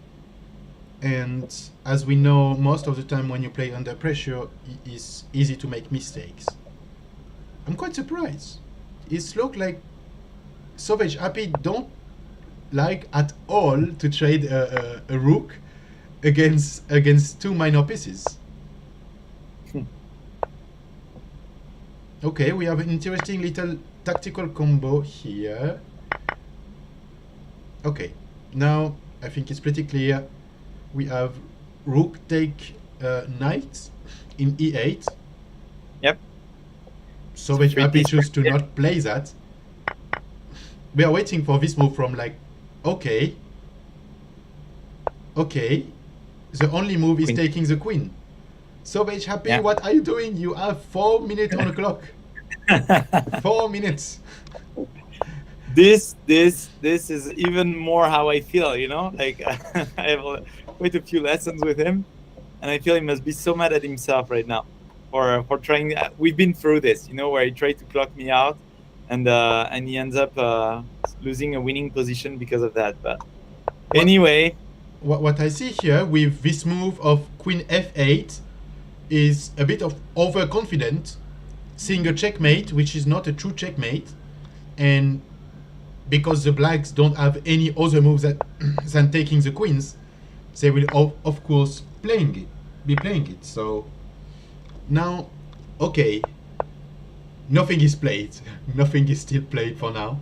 Speaker 3: And as we know, most of the time when you play under pressure, it is easy to make mistakes. I'm quite surprised. It looks like Savage Happy don't like at all to trade a rook against 2 minor pieces. Okay, we have an interesting little tactical combo here. Okay, now I think it's pretty clear. We have rook take knight in e8.
Speaker 1: Yep.
Speaker 3: Savage Happy choose to not play that. We are waiting for this move from like, okay. Okay. The only move is taking the queen. Savage Happy, what are you doing? You have 4 minutes on the clock. 4 minutes.
Speaker 1: this is even more how I feel. You know, like I have quite a few lessons with him, and I feel he must be so mad at himself right now for trying. We've been through this, you know, where he tried to clock me out, and he ends up losing a winning position because of that. But
Speaker 3: What-
Speaker 1: anyway,
Speaker 3: what I see here with this move of Queen F8 is a bit of overconfident, seeing a checkmate, which is not a true checkmate, and because the blacks don't have any other moves than taking the queens, they will of course be playing it. So now, okay, nothing is played. Nothing is still played for now.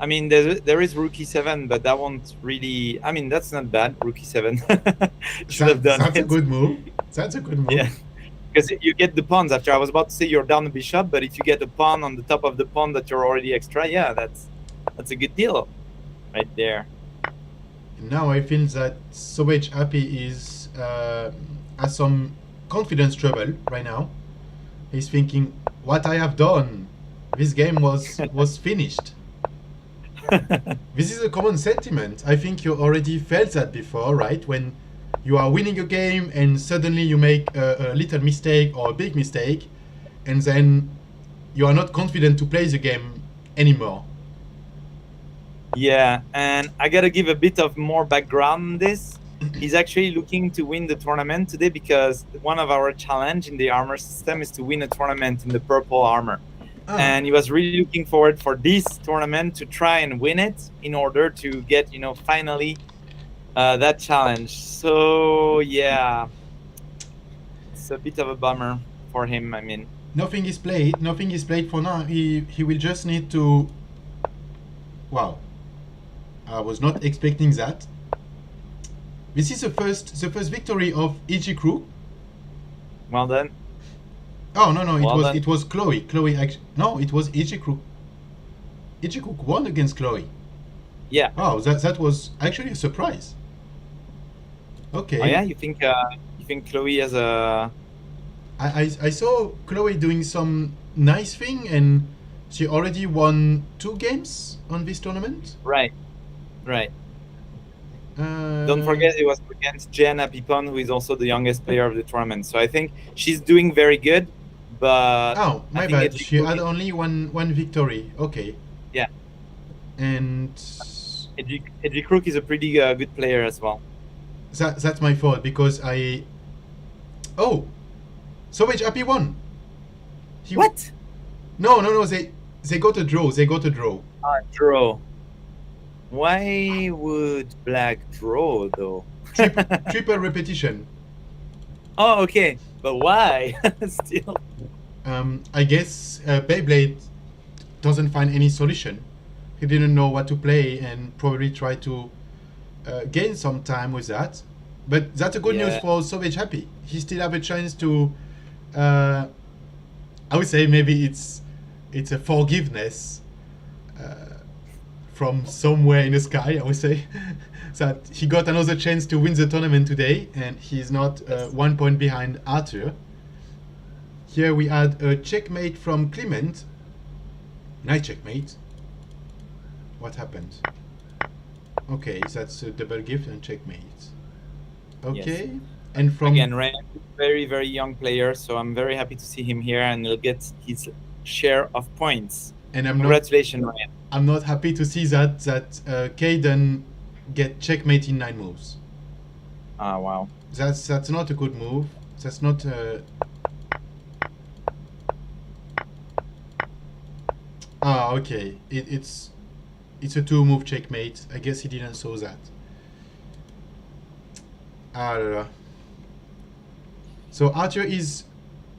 Speaker 1: I mean, there is Rook E7, but that won't really. I mean, that's not bad. Rook E7 should have done
Speaker 3: That's
Speaker 1: it.
Speaker 3: a good move. That's a good move.
Speaker 1: Yeah, because you get the pawns after. I was about to say you're down the bishop, but if you get a pawn on the top of the pawn that you're already extra, yeah, that's a good deal, right there.
Speaker 3: Now I feel that Sauvage Happy is has some confidence trouble right now. He's thinking, "What I have done? This game was finished." This is a common sentiment. I think you already felt that before, right? When you are winning a game and suddenly you make a little mistake or a big mistake, and then you are not confident to play the game anymore.
Speaker 1: Yeah, and I gotta give a bit of more background on this. He's actually looking to win the tournament today because one of our challenge in the armor system is to win a tournament in the purple armor.
Speaker 3: Ah,
Speaker 1: And he was really looking forward for this tournament to try and win it in order to get, you know, finally that challenge. So yeah, it's a bit of a bummer for him. I mean,
Speaker 3: nothing is played. Nothing is played for now. He will just need to. Wow, I was not expecting that. This is the first victory of Ichikru.
Speaker 1: well done.
Speaker 3: Oh no,
Speaker 1: Well done.
Speaker 3: it was Chloe. No, it was Ichikru. Ichikru won against Chloe.
Speaker 1: Yeah.
Speaker 3: Wow, that was actually a surprise. Okay.
Speaker 1: Oh yeah, you think Chloe has a
Speaker 3: I saw Chloe doing some nice thing, and she already won 2 games on this tournament.
Speaker 1: right. Don't forget it was against Jenna Pipon, who is also the youngest player of the tournament. So I think she's doing very good, but
Speaker 3: Oh,
Speaker 1: I
Speaker 3: my
Speaker 1: think
Speaker 3: bad.
Speaker 1: Edric
Speaker 3: She
Speaker 1: Rook
Speaker 3: had
Speaker 1: is-
Speaker 3: only one victory. Okay.
Speaker 1: Yeah.
Speaker 3: And
Speaker 1: Edric Rook is a pretty good player as well.
Speaker 3: that's my fault because I. Oh, Sauvage Happy won. He-
Speaker 1: What?
Speaker 3: No. They got a draw.
Speaker 1: Draw. Why would Black draw though?
Speaker 3: Triple repetition.
Speaker 1: Oh, okay, but why? Still.
Speaker 3: I guess Beyblade doesn't find any solution. He didn't know what to play and probably tried to gain some time with that. But that's a good news
Speaker 1: Yeah.
Speaker 3: for Sauvage Happy. He still have a chance to. I would say maybe it's a forgiveness from somewhere in the sky. I would say that he got another chance to win the tournament today, and he's not 1 point behind Arthur. Here we had a checkmate from Clement. Nice checkmate. What happened? Okay, that's a double gift and checkmate. Okay, and from
Speaker 1: Again, Ryan, very, very young player, so I'm very happy to see him here, and he'll get his share of points.
Speaker 3: and
Speaker 1: Congratulations, Ryan.
Speaker 3: I'm not happy to see that Caden get checkmate in 9 moves.
Speaker 1: Ah, wow.
Speaker 3: That's not a good move. That's not. Okay. It's a 2-move checkmate. I guess he didn't saw that. Ah, la, la. So Arthur is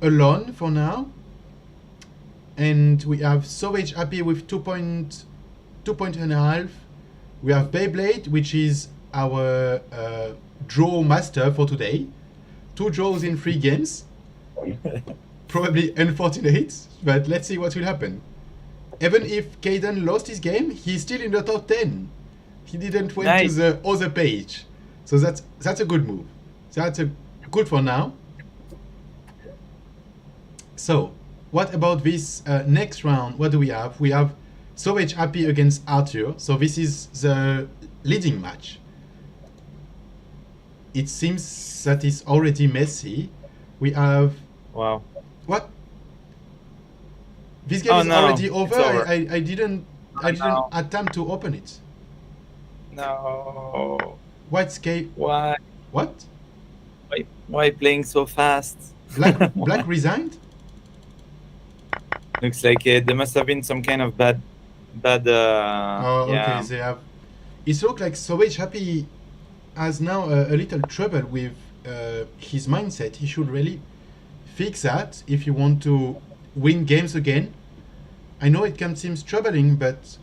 Speaker 3: alone for now, and we have Sauvage Happy with 2.5. We have Beyblade, which is our draw master for today. 2 draws in 3 games. Probably unfortunate, but let's see what will happen. Even if Caden lost his game, he's still in the top 10. He didn't went
Speaker 1: Nice.
Speaker 3: to the other page. So that's a good move. That's a good for now. So, what about this next round? What do we have? We have Sauvage Happy against Arthur. So this is the leading match. It seems that it's already messy. We have
Speaker 1: Wow.
Speaker 3: what? This game
Speaker 1: Oh,
Speaker 3: is
Speaker 1: no,
Speaker 3: already
Speaker 1: it's
Speaker 3: over.
Speaker 1: over.
Speaker 3: I didn't
Speaker 1: No.
Speaker 3: attempt to open it.
Speaker 1: No.
Speaker 3: What's K?
Speaker 1: Why?
Speaker 3: What?
Speaker 1: Why playing so fast?
Speaker 3: Black resigned?
Speaker 1: Looks like it. There must have been some kind of bad.
Speaker 3: Oh,
Speaker 1: yeah.
Speaker 3: okay. They have. It looks like Sauvage Happy has now a little trouble with his mindset. He should really fix that if you want to win games again. I know it can seem troubling, but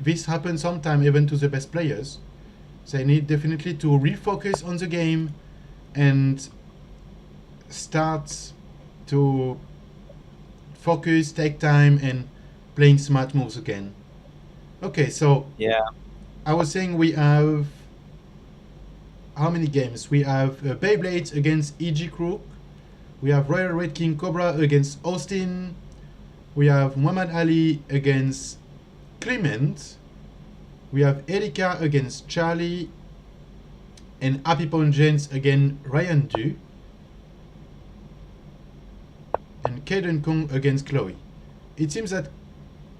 Speaker 3: this happens sometimes even to the best players. They need definitely to refocus on the game and start to focus, take time, and playing smart moves again. Okay, so
Speaker 1: Yeah.
Speaker 3: I was saying we have how many games? We have Beyblade against E.G. Crook. We have Royal Red King Cobra against Austin. We have Muhammad Ali against Clement. We have Erika against Charlie. And Happy Pongens against Ryan Du. And Kaden Kong against Chloe. It seems that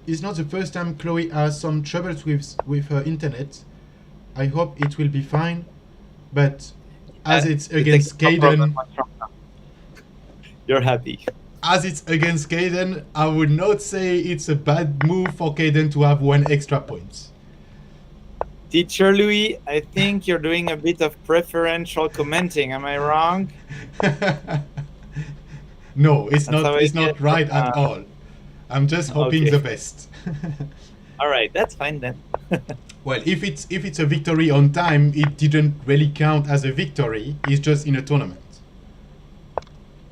Speaker 3: it's not the first time Chloe has some troubles with her internet. I hope it will be fine. But as it's against Kaden,
Speaker 1: You're happy.
Speaker 3: as it's against Kaden, I would not say it's a bad move for Kaden to have 1 extra point.
Speaker 1: Teacher Louis, I think you're doing a bit of preferential commenting. Am I wrong?
Speaker 3: No, it's
Speaker 1: That's how
Speaker 3: not.
Speaker 1: I
Speaker 3: It's not
Speaker 1: get-
Speaker 3: right at all. I'm just hoping
Speaker 1: Okay.
Speaker 3: the best.
Speaker 1: All right, that's fine then.
Speaker 3: Well, if it's a victory on time, it didn't really count as a victory. It's just in a tournament.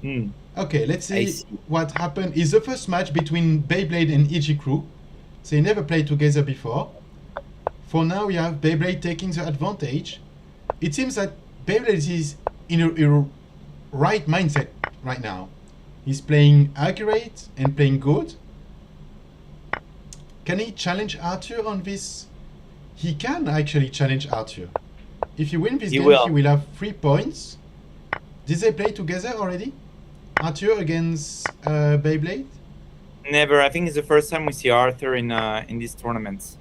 Speaker 1: Hmm.
Speaker 3: Okay, let's
Speaker 1: I
Speaker 3: see
Speaker 1: see.
Speaker 3: what happened. Is the first match between Beyblade and E.G. Crew. They never played together before. For now, we have Beyblade taking the advantage. It seems that Beyblade is in a right mindset right now. He's playing accurate and playing good. Can he challenge Arthur on this? He can actually challenge Arthur. If you win this
Speaker 1: He
Speaker 3: game,
Speaker 1: will.
Speaker 3: he will have 3 points. Did they play together already? Arthur against Beyblade?
Speaker 1: Never. I think it's the first time we see Arthur in these tournaments.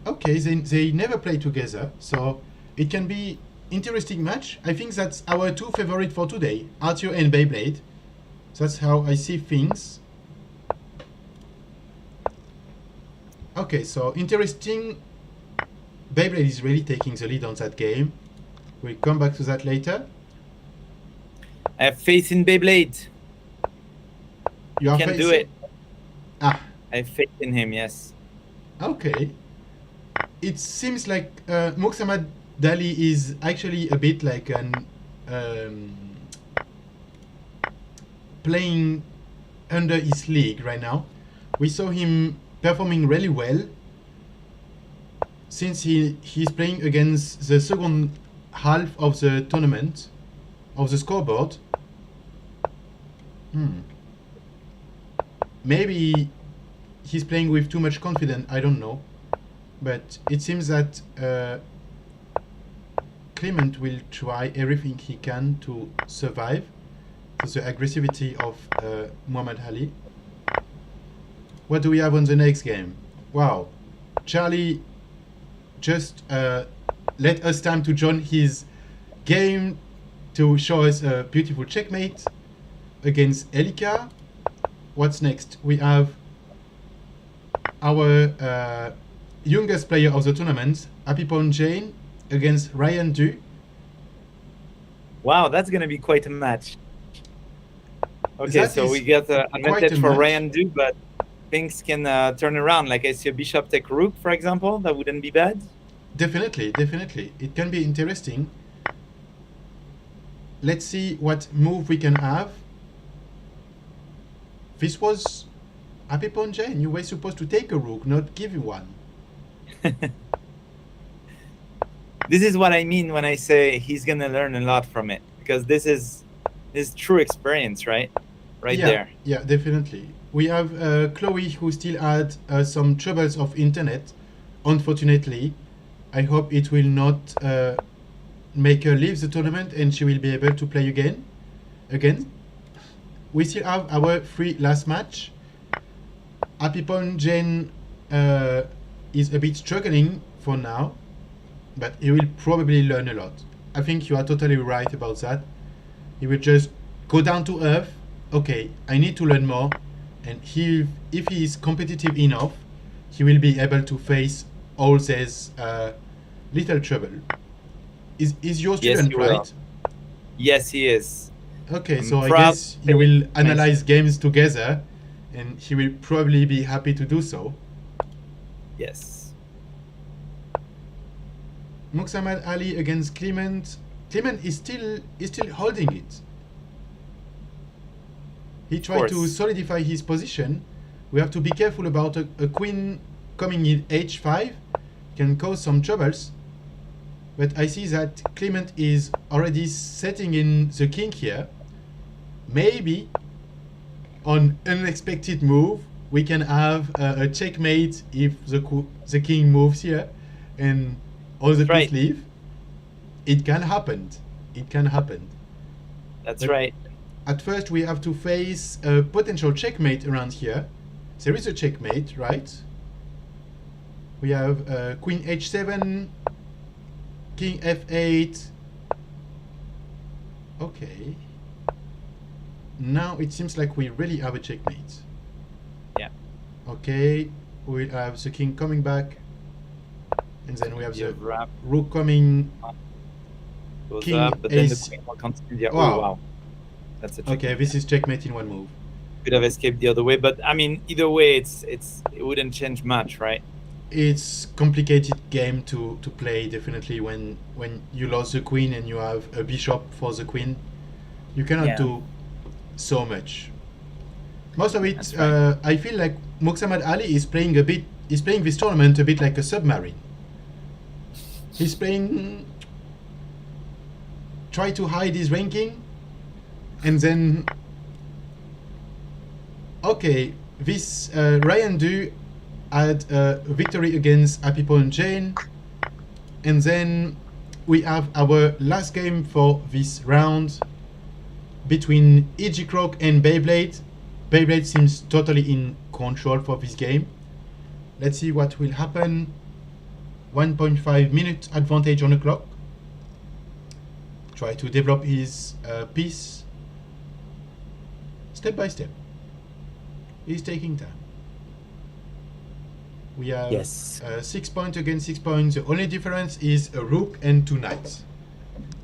Speaker 3: Okay, they never play together, so it can be interesting match. I think that's our 2 favorite for today, Arthur and Beyblade. That's how I see things. Okay, so interesting. Beyblade is really taking the lead on that game. We'll come back to that later.
Speaker 1: I have faith in Beyblade.
Speaker 3: You are
Speaker 1: Can do
Speaker 3: facing-
Speaker 1: it.
Speaker 3: Ah,
Speaker 1: I have faith in him. Yes.
Speaker 3: okay. It seems like Muhammad Dali is actually a bit like an playing under his league right now. We saw him performing really well since he's playing against the second half of the tournament of the scoreboard. Maybe he's playing with too much confidence, I don't know. But it seems that Clement will try everything he can to survive to the aggressivity of Muhammad Ali. What do we have on the next game? Wow, Charlie just let us time to join his game to show us a beautiful checkmate against Elika. What's next? We have our youngest player of the tournament, Happy Jane, against Ryan Du.
Speaker 1: Wow, that's gonna be quite a match. Okay,
Speaker 3: That
Speaker 1: so
Speaker 3: is
Speaker 1: we get an
Speaker 3: quite
Speaker 1: advantage
Speaker 3: a
Speaker 1: for
Speaker 3: match.
Speaker 1: Ryan Du, but things can turn around. Like I see a bishop take rook, for example. That wouldn't be bad.
Speaker 3: Definitely. It can be interesting. Let's see what move we can have. This was Happy Jane. You were supposed to take a rook, not give you one.
Speaker 1: This is what I mean when I say he's gonna learn a lot from it, because this is true experience, right? right
Speaker 3: yeah,
Speaker 1: there.
Speaker 3: yeah, definitely. We have Chloe who still had some troubles of internet. Unfortunately, I hope it will not make her leave the tournament and she will be able to play again. We still have our 3 last match. Happy Point Jane is a bit struggling for now, but he will probably learn a lot. I think you are totally right about that. He will just go down to earth. Okay, I need to learn more, and if he is competitive enough, he will be able to face all this little trouble. Is your
Speaker 1: Yes,
Speaker 3: student
Speaker 1: you will.
Speaker 3: right?
Speaker 1: Yes, he is.
Speaker 3: Okay,
Speaker 1: I'm
Speaker 3: so I
Speaker 1: proud
Speaker 3: guess
Speaker 1: to
Speaker 3: you will
Speaker 1: say-
Speaker 3: analyze games together, and he will probably be happy to do so.
Speaker 1: Yes.
Speaker 3: Muhammad Ali against Clement. Clement is still holding it. He tried to
Speaker 1: course.
Speaker 3: solidify his position. We have to be careful about a queen coming in h5. Can cause some troubles. But I see that Clement is already setting in the king here. Maybe on unexpected move we can have a checkmate if the king moves here and all the
Speaker 1: That's right.
Speaker 3: pieces leave. It can happen. It can happen.
Speaker 1: That's
Speaker 3: But
Speaker 1: right.
Speaker 3: at first we have to face a potential checkmate around here. There is a checkmate, right? We have queen h7, king f8. Okay. Now it seems like we really have a checkmate.
Speaker 1: Yeah.
Speaker 3: Okay, we'll have the king coming back. And then we have
Speaker 1: You
Speaker 3: the
Speaker 1: have wrap
Speaker 3: rook coming.
Speaker 1: goes
Speaker 3: King
Speaker 1: up, but then the
Speaker 3: ace-
Speaker 1: queen will continue.
Speaker 3: Wow.
Speaker 1: Oh, wow. That's a trick.
Speaker 3: Okay, this is checkmate in one move.
Speaker 1: Could have escaped the other way, but I mean, either way, it wouldn't change much, right?
Speaker 3: It's complicated game to play definitely when you lost the queen and you have a bishop for the queen. You cannot
Speaker 1: Yeah.
Speaker 3: do so much. Most of it,
Speaker 1: That's right.
Speaker 3: I feel like Muhammad Ali is playing this tournament a bit like a submarine. He's playing, try to hide his ranking, and then okay, this Ryan Du had a victory against Happy Point Jane, and then we have our last game for this round between EG Croc and Beyblade. Beyblade seems totally in control for this game. Let's see what will happen. 1.5 minute advantage on the clock. Try to develop his piece step by step. He's taking time. We have
Speaker 2: Yes.
Speaker 3: 6 points against 6 points. The only difference is a rook and 2 knights.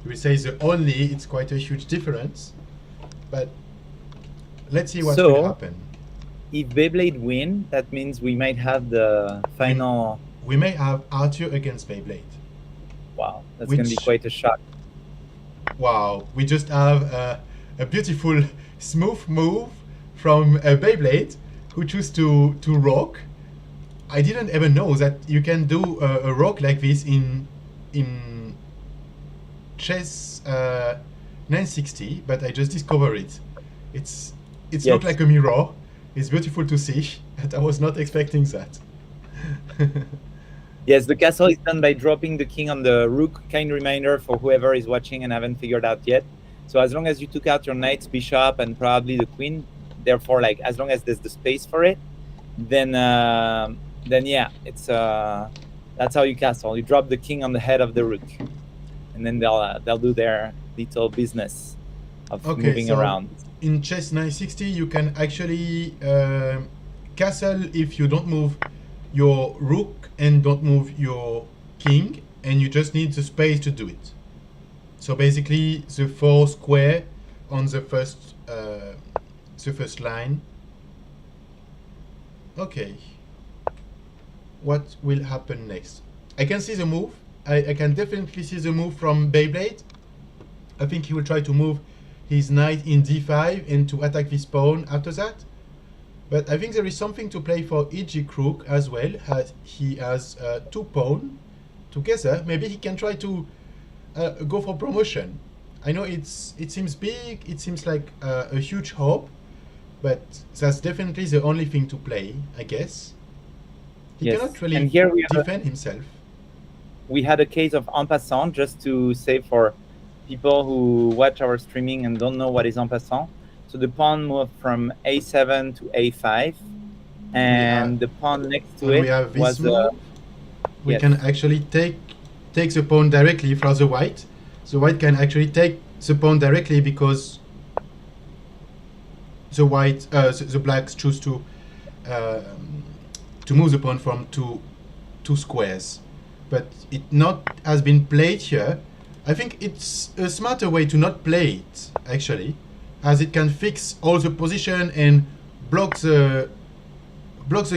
Speaker 3: We say the only, it's quite a huge difference. But let's see what
Speaker 1: So-
Speaker 3: will happen.
Speaker 1: If Beyblade win, that means we might have the final.
Speaker 3: We may have Arthur against Beyblade.
Speaker 1: Wow, that's gonna be
Speaker 3: Which-
Speaker 1: quite a shock.
Speaker 3: Wow, we just have a beautiful smooth move from Beyblade, who choose to rock. I didn't ever know that you can do a rock like this in chess 960, but I just discovered it. It's
Speaker 1: Yes.
Speaker 3: looked like a mirror. It's beautiful to see, but I was not expecting that.
Speaker 1: Yes, the castle is done by dropping the king on the rook. Kind reminder for whoever is watching and haven't figured out yet. So as long as you took out your knights, bishop, and probably the queen, therefore, like as long as there's the space for it, then yeah, it's that's how you castle. You drop the king on the head of the rook, and then they'll do their little business of
Speaker 3: Okay,
Speaker 1: moving
Speaker 3: so-
Speaker 1: around.
Speaker 3: In chess 960, you can actually castle if you don't move your rook and don't move your king, and you just need the space to do it. So basically, the 4 square on the first line. Okay. What will happen next? I can see the move. I can definitely see the move from Beyblade. I think he will try to move his knight in d5 and to attack this pawn after that. But I think there is something to play for EG Crook as well, as he has 2 pawns together. Maybe he can try to go for promotion. I know it seems big, it seems like a huge hope, but that's definitely the only thing to play, I guess. He
Speaker 1: Yes.
Speaker 3: cannot really
Speaker 1: And here we have
Speaker 3: defend himself.
Speaker 1: we had a case of en passant, just to say for people who watch our streaming and don't know what is en passant. So the pawn moved from a7 to a5, and the pawn next to
Speaker 3: When
Speaker 1: it
Speaker 3: we have this
Speaker 1: was
Speaker 3: move, we
Speaker 1: yes.
Speaker 3: can actually take the pawn directly for the white. The white can actually take the pawn directly because the white, the blacks choose to move the pawn from two squares. But it not has been played here. I think it's a smarter way to not play it, actually, as it can fix all the position and block the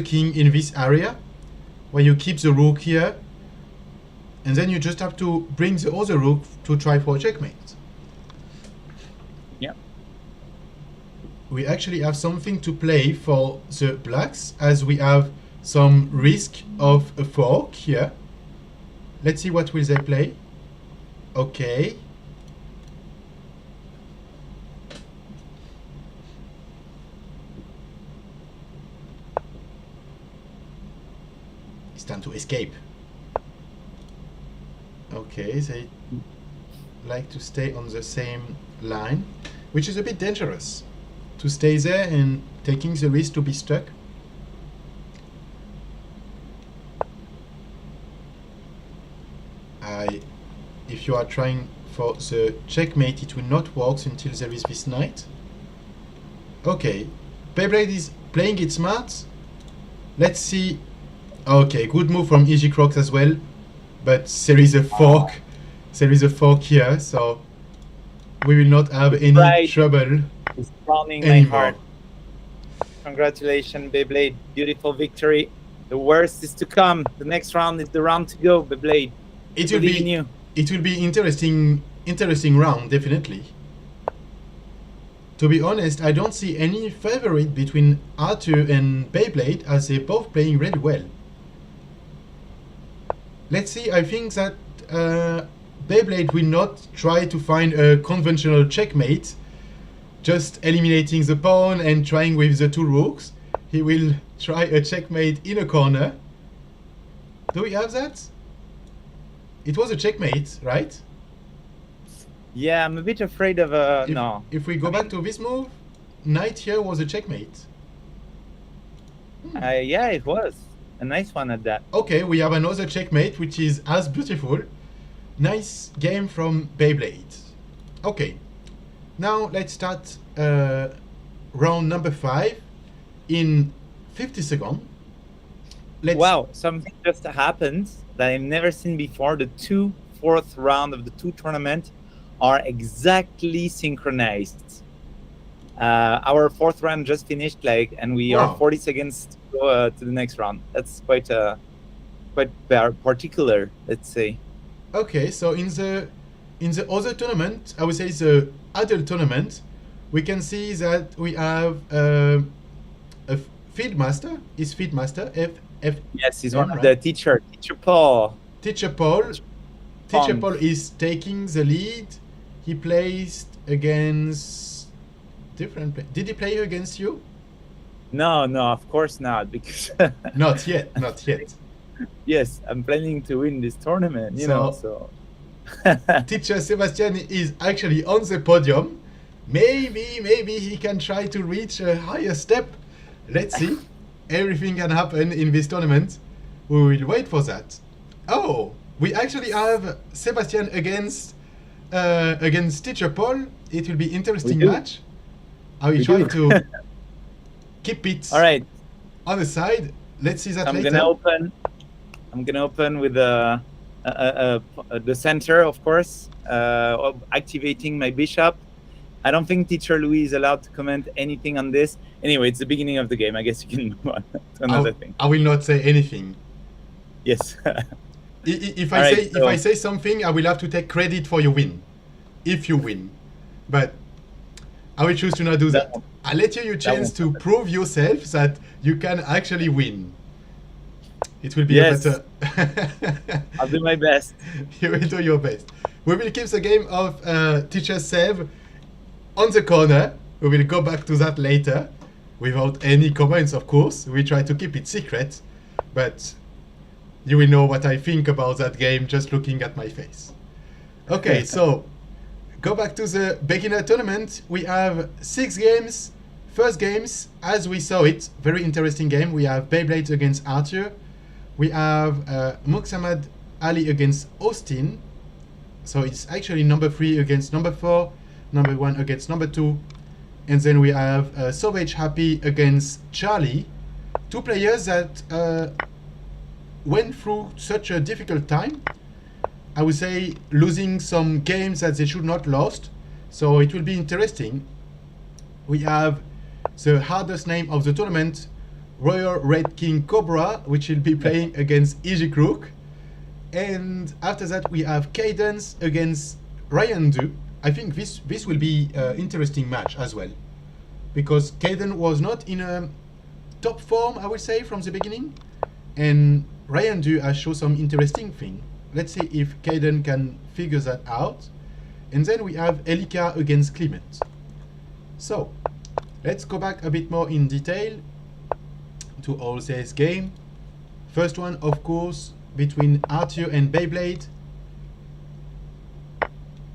Speaker 3: king in this area, where you keep the rook here, and then you just have to bring the other rook to try for checkmate.
Speaker 1: Yeah.
Speaker 3: We actually have something to play for the blacks, as we have some risk of a fork here. Let's see what will they play. Okay. It's time to escape. Okay, they like to stay on the same line, which is a bit dangerous. To stay there and taking the risk to be stuck. If you are trying for the checkmate, it will not work until there is this knight. Okay, Beyblade is playing it smart. Let's see. Okay, good move from EG Crocs as well, but there is a fork. There is a fork here, so we will not have any trouble
Speaker 1: It's crowning my
Speaker 3: anymore.
Speaker 1: heart. Congratulations, Beyblade. Beautiful victory. The worst is to come. The next round is the round to go, Beyblade.
Speaker 3: It will
Speaker 1: Believe in
Speaker 3: be
Speaker 1: you.
Speaker 3: interesting round, definitely. To be honest, I don't see any favorite between Arthur and Beyblade, as they're both playing really well. Let's see, I think that Beyblade will not try to find a conventional checkmate, just eliminating the pawn and trying with the two rooks. He will try a checkmate in a corner. Do we have that? It was a checkmate, right?
Speaker 1: Yeah, I'm a bit afraid of no.
Speaker 3: If we go back to this move, knight here was a checkmate.
Speaker 1: Yeah, it was a nice one at that.
Speaker 3: Okay, we have another checkmate, which is as beautiful. Nice game from Beyblade. Okay, now let's start round number 5 in 50 seconds.
Speaker 1: Wow, something just happened that I've never seen before. The fourth round of the two tournament are exactly synchronized. Our fourth round just finished, and we are 40 seconds to go to the next round. That's quite particular, let's say.
Speaker 3: Okay, so in the other tournament, I would say the adult tournament, we can see that we have a field master. Is field master
Speaker 1: Yes, he's one of the teacher Paul.
Speaker 3: Teacher Paul is taking the lead. He plays against different. Did he play against you?
Speaker 1: No, of course not, because
Speaker 3: not yet.
Speaker 1: Yes, I'm planning to win this tournament. You know, so.
Speaker 3: Teacher Sebastian is actually on the podium. Maybe he can try to reach a higher step. Let's see. Everything can happen in this tournament. We will wait for that. Oh, we actually have Sebastian against Teacher Paul. It will be interesting match. I will try to keep it
Speaker 1: all right
Speaker 3: on the side. Let's see that later.
Speaker 1: I'm gonna open with the center, of course, activating my bishop. I don't think Teacher Louis is allowed to comment anything on this. Anyway, it's the beginning of the game. I guess you can move on to another thing.
Speaker 3: I will not say anything.
Speaker 1: Yes.
Speaker 3: If I say something, I will have to take credit for your win, if you win. But I will choose to not do that. I'll let you your chance to prove yourself that you can actually win. It will be a better.
Speaker 1: I'll do my best.
Speaker 3: You will do your best. We will keep the game of Teacher Seb on the corner. We will go back to that later. without any comments, of course. We try to keep it secret, but you will know what I think about that game just looking at my face. Okay, so go back to the beginner tournament. We have 6 games. First games, as we saw it, very interesting game. We have Beyblade against Arthur. We have Muxamad Ali against Austin. So it's actually number 3 against number 4, number 1 against number 2. And then we have Sauvage Happy against Charlie. 2 players that went through such a difficult time. I would say losing some games that they should not lost. So it will be interesting. We have the hardest name of the tournament, Royal Red King Cobra, which will be playing against Easy Crook. And after that we have Cadence against Ryan Du. I think this will be an interesting match as well, because Cadence was not in a top form, I would say, from the beginning, and Ryan Du has shown some interesting thing. Let's see if Cadence can figure that out. And then we have Elika against Clement. So let's go back a bit more in detail to all this game. First one, of course, between Arthur and Beyblade.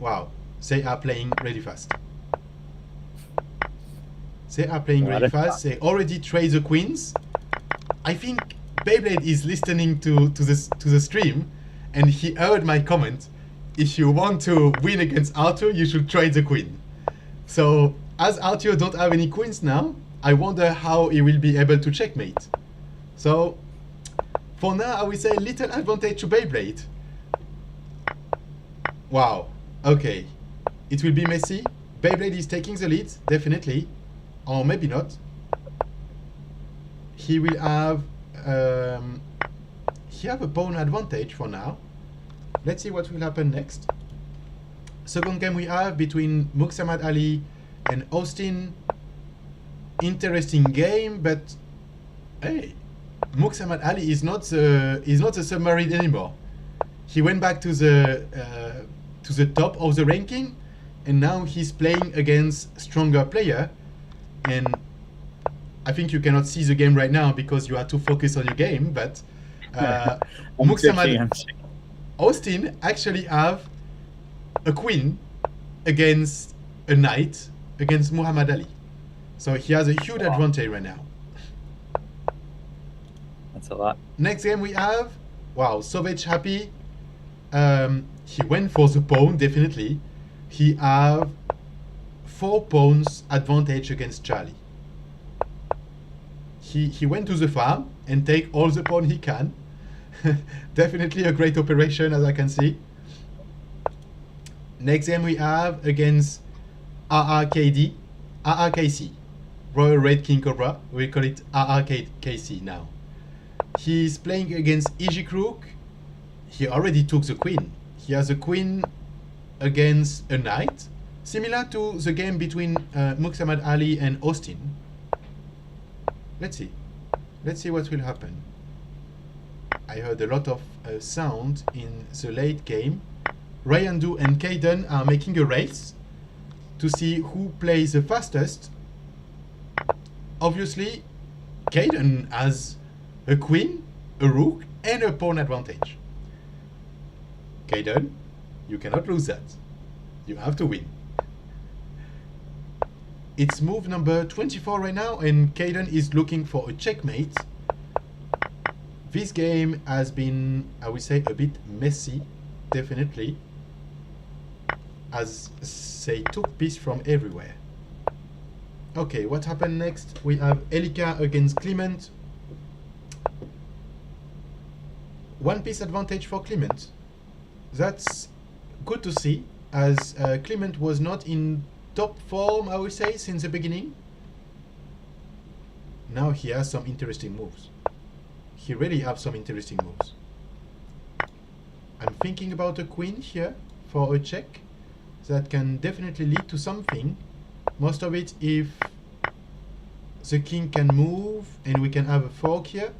Speaker 3: Wow, they are playing really fast. They are playing really fast. They already trade the queens. I think Beyblade is listening to the stream, and he heard my comment. If you want to win against Arthur, you should trade the queen. So as Arthur don't have any queens now, I wonder how he will be able to checkmate. So for now, I will say little advantage to Beyblade. Wow. Okay. It will be messy. Beyblade is taking the lead, definitely. Or maybe not. He will have a pawn advantage for now. Let's see what will happen next. Second game we have between Muxamad Ali and Austin. Interesting game, but hey, Muxamad Ali is not a submarine anymore. He went back to the top of the ranking, and now he's playing against stronger player. And I think you cannot see the game right now because you are too focused on your game, but Muxamad Austin actually have a queen against a knight against Muhammad Ali. So he has a huge advantage right now.
Speaker 1: That's a lot.
Speaker 3: Next game we have, wow, Sauvage Happy. He went for the pawn, definitely. He have 4 pawns advantage against Charlie. He went to the farm and take all the pawn he can. Definitely a great operation, as I can see. Next game we have against RRKC, Royal Red King Cobra. We call it RRKC now. He's playing against Easy Crook. He already took the queen. He has a queen against a knight, similar to the game between Muxamad Ali and Austin. Let's see. Let's see what will happen. I heard a lot of sound in the late game. Ryan Du and Kaden are making a race to see who plays the fastest. Obviously, Kaden has a queen, a rook, and a pawn advantage. Kaden, you cannot lose that. You have to win. It's move number 24 right now, and Kaden is looking for a checkmate. This game has been, I would say, a bit messy, definitely, as they took piece from everywhere. Okay, what happened next? We have Elika against Clement. 1 piece advantage for Clement. That's good to see, as Clement was not in top form, I would say, since the beginning. Now he has some interesting moves. He really has some interesting moves. I'm thinking about a queen here for a check. That can definitely lead to something. Most of it if the king can move and we can have a fork here.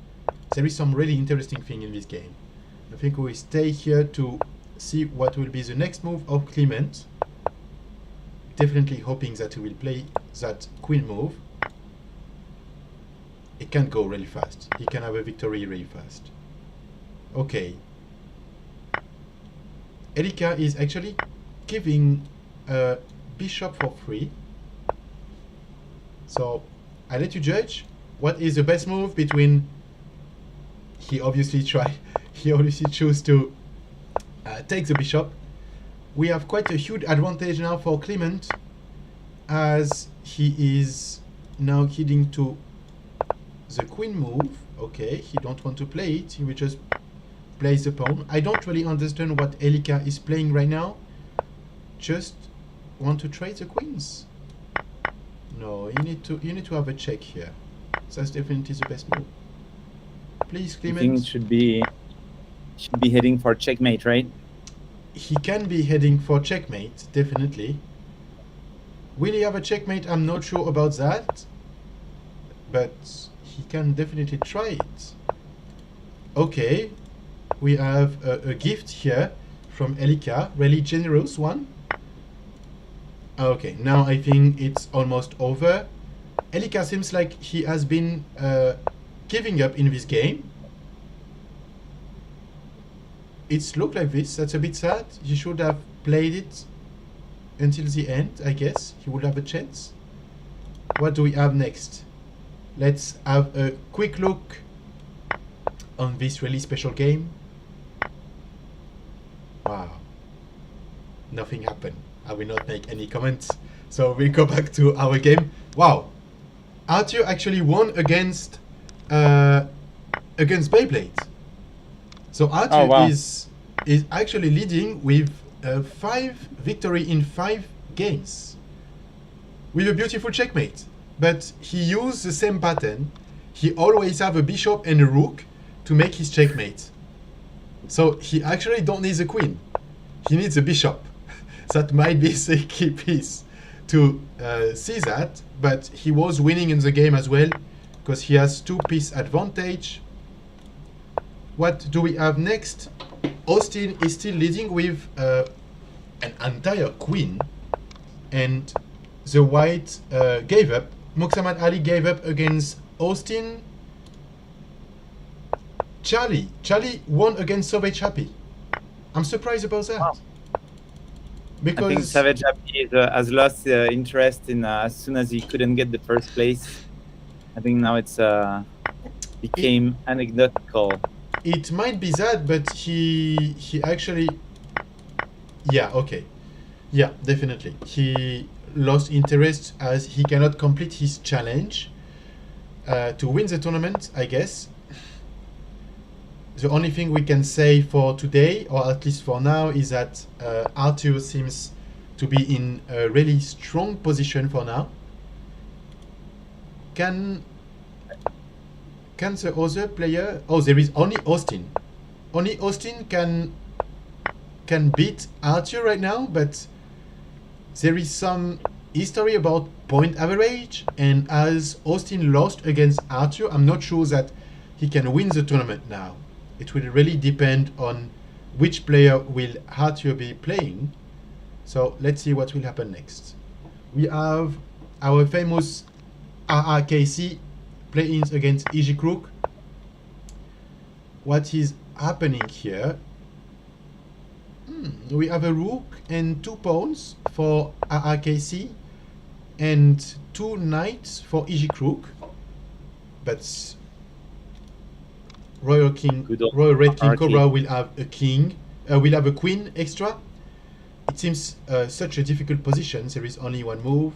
Speaker 3: There is some really interesting thing in this game. I think we stay here to see what will be the next move of Clement. Definitely hoping that he will play that queen move. it can go really fast. He can have a victory really fast. Okay. Elika is actually giving a bishop for free. So I let you judge. What is the best move between? He obviously choose to take the bishop. We have quite a huge advantage now for Clement, as he is now heading to the queen move. Okay, he don't want to play it. He will just play the pawn. I don't really understand what Elika is playing right now. Just want to trade the queens. No, you need to have a check here. That's definitely the best move. Please,
Speaker 1: I
Speaker 3: Clement.
Speaker 1: think it should be heading for checkmate, right?
Speaker 3: He can be heading for checkmate, definitely. Will he have a checkmate? I'm not sure about that. But he can definitely try it. Okay. We have a gift here from Elika. Really generous one. Okay, now I think it's almost over. Elika seems like he has been giving up in this game. It's looked like this. That's a bit sad. He should have played it until the end, I guess. He would have a chance. What do we have next? Let's have a quick look on this really special game. Wow. Nothing happened. I will not make any comments. So we go back to our game. Wow. Arthur actually won against Beyblade. So Arthur is actually leading with 5 victory in 5 games. With a beautiful checkmate. But he used the same pattern. He always have a bishop and a rook to make his checkmate. So he actually don't need the queen. He needs a bishop. That might be the key piece to see that. But he was winning in the game as well, because he has 2-piece advantage. What do we have next? Austin is still leading with an entire queen. And the white gave up. Muhammad Ali gave up against Austin. Charlie won against Savage Happy. I'm surprised about that.
Speaker 1: Wow.
Speaker 3: Because
Speaker 1: I think Savage Happy has lost interest in as soon as he couldn't get the first place. I think now it's became anecdotal.
Speaker 3: it might be that, but he actually, yeah, okay, yeah, definitely. He lost interest as he cannot complete his challenge to win the tournament, I guess. The only thing we can say for today, or at least for now, is that Arthur seems to be in a really strong position for now. Can the other player... Oh, there is only Austin. Only Austin can beat Arthur right now, but there is some history about point average, and as Austin lost against Arthur, I'm not sure that he can win the tournament now. It will really depend on which player will Arthur be playing. So let's see what will happen next. We have our famous RRKC playing against EG Crook. What is happening here? We have a rook and 2 pawns for RRKC and 2 knights for EG Crook. But Royal Red King Cobra will have a king. Will have a queen extra. It seems such a difficult position. There is only one move.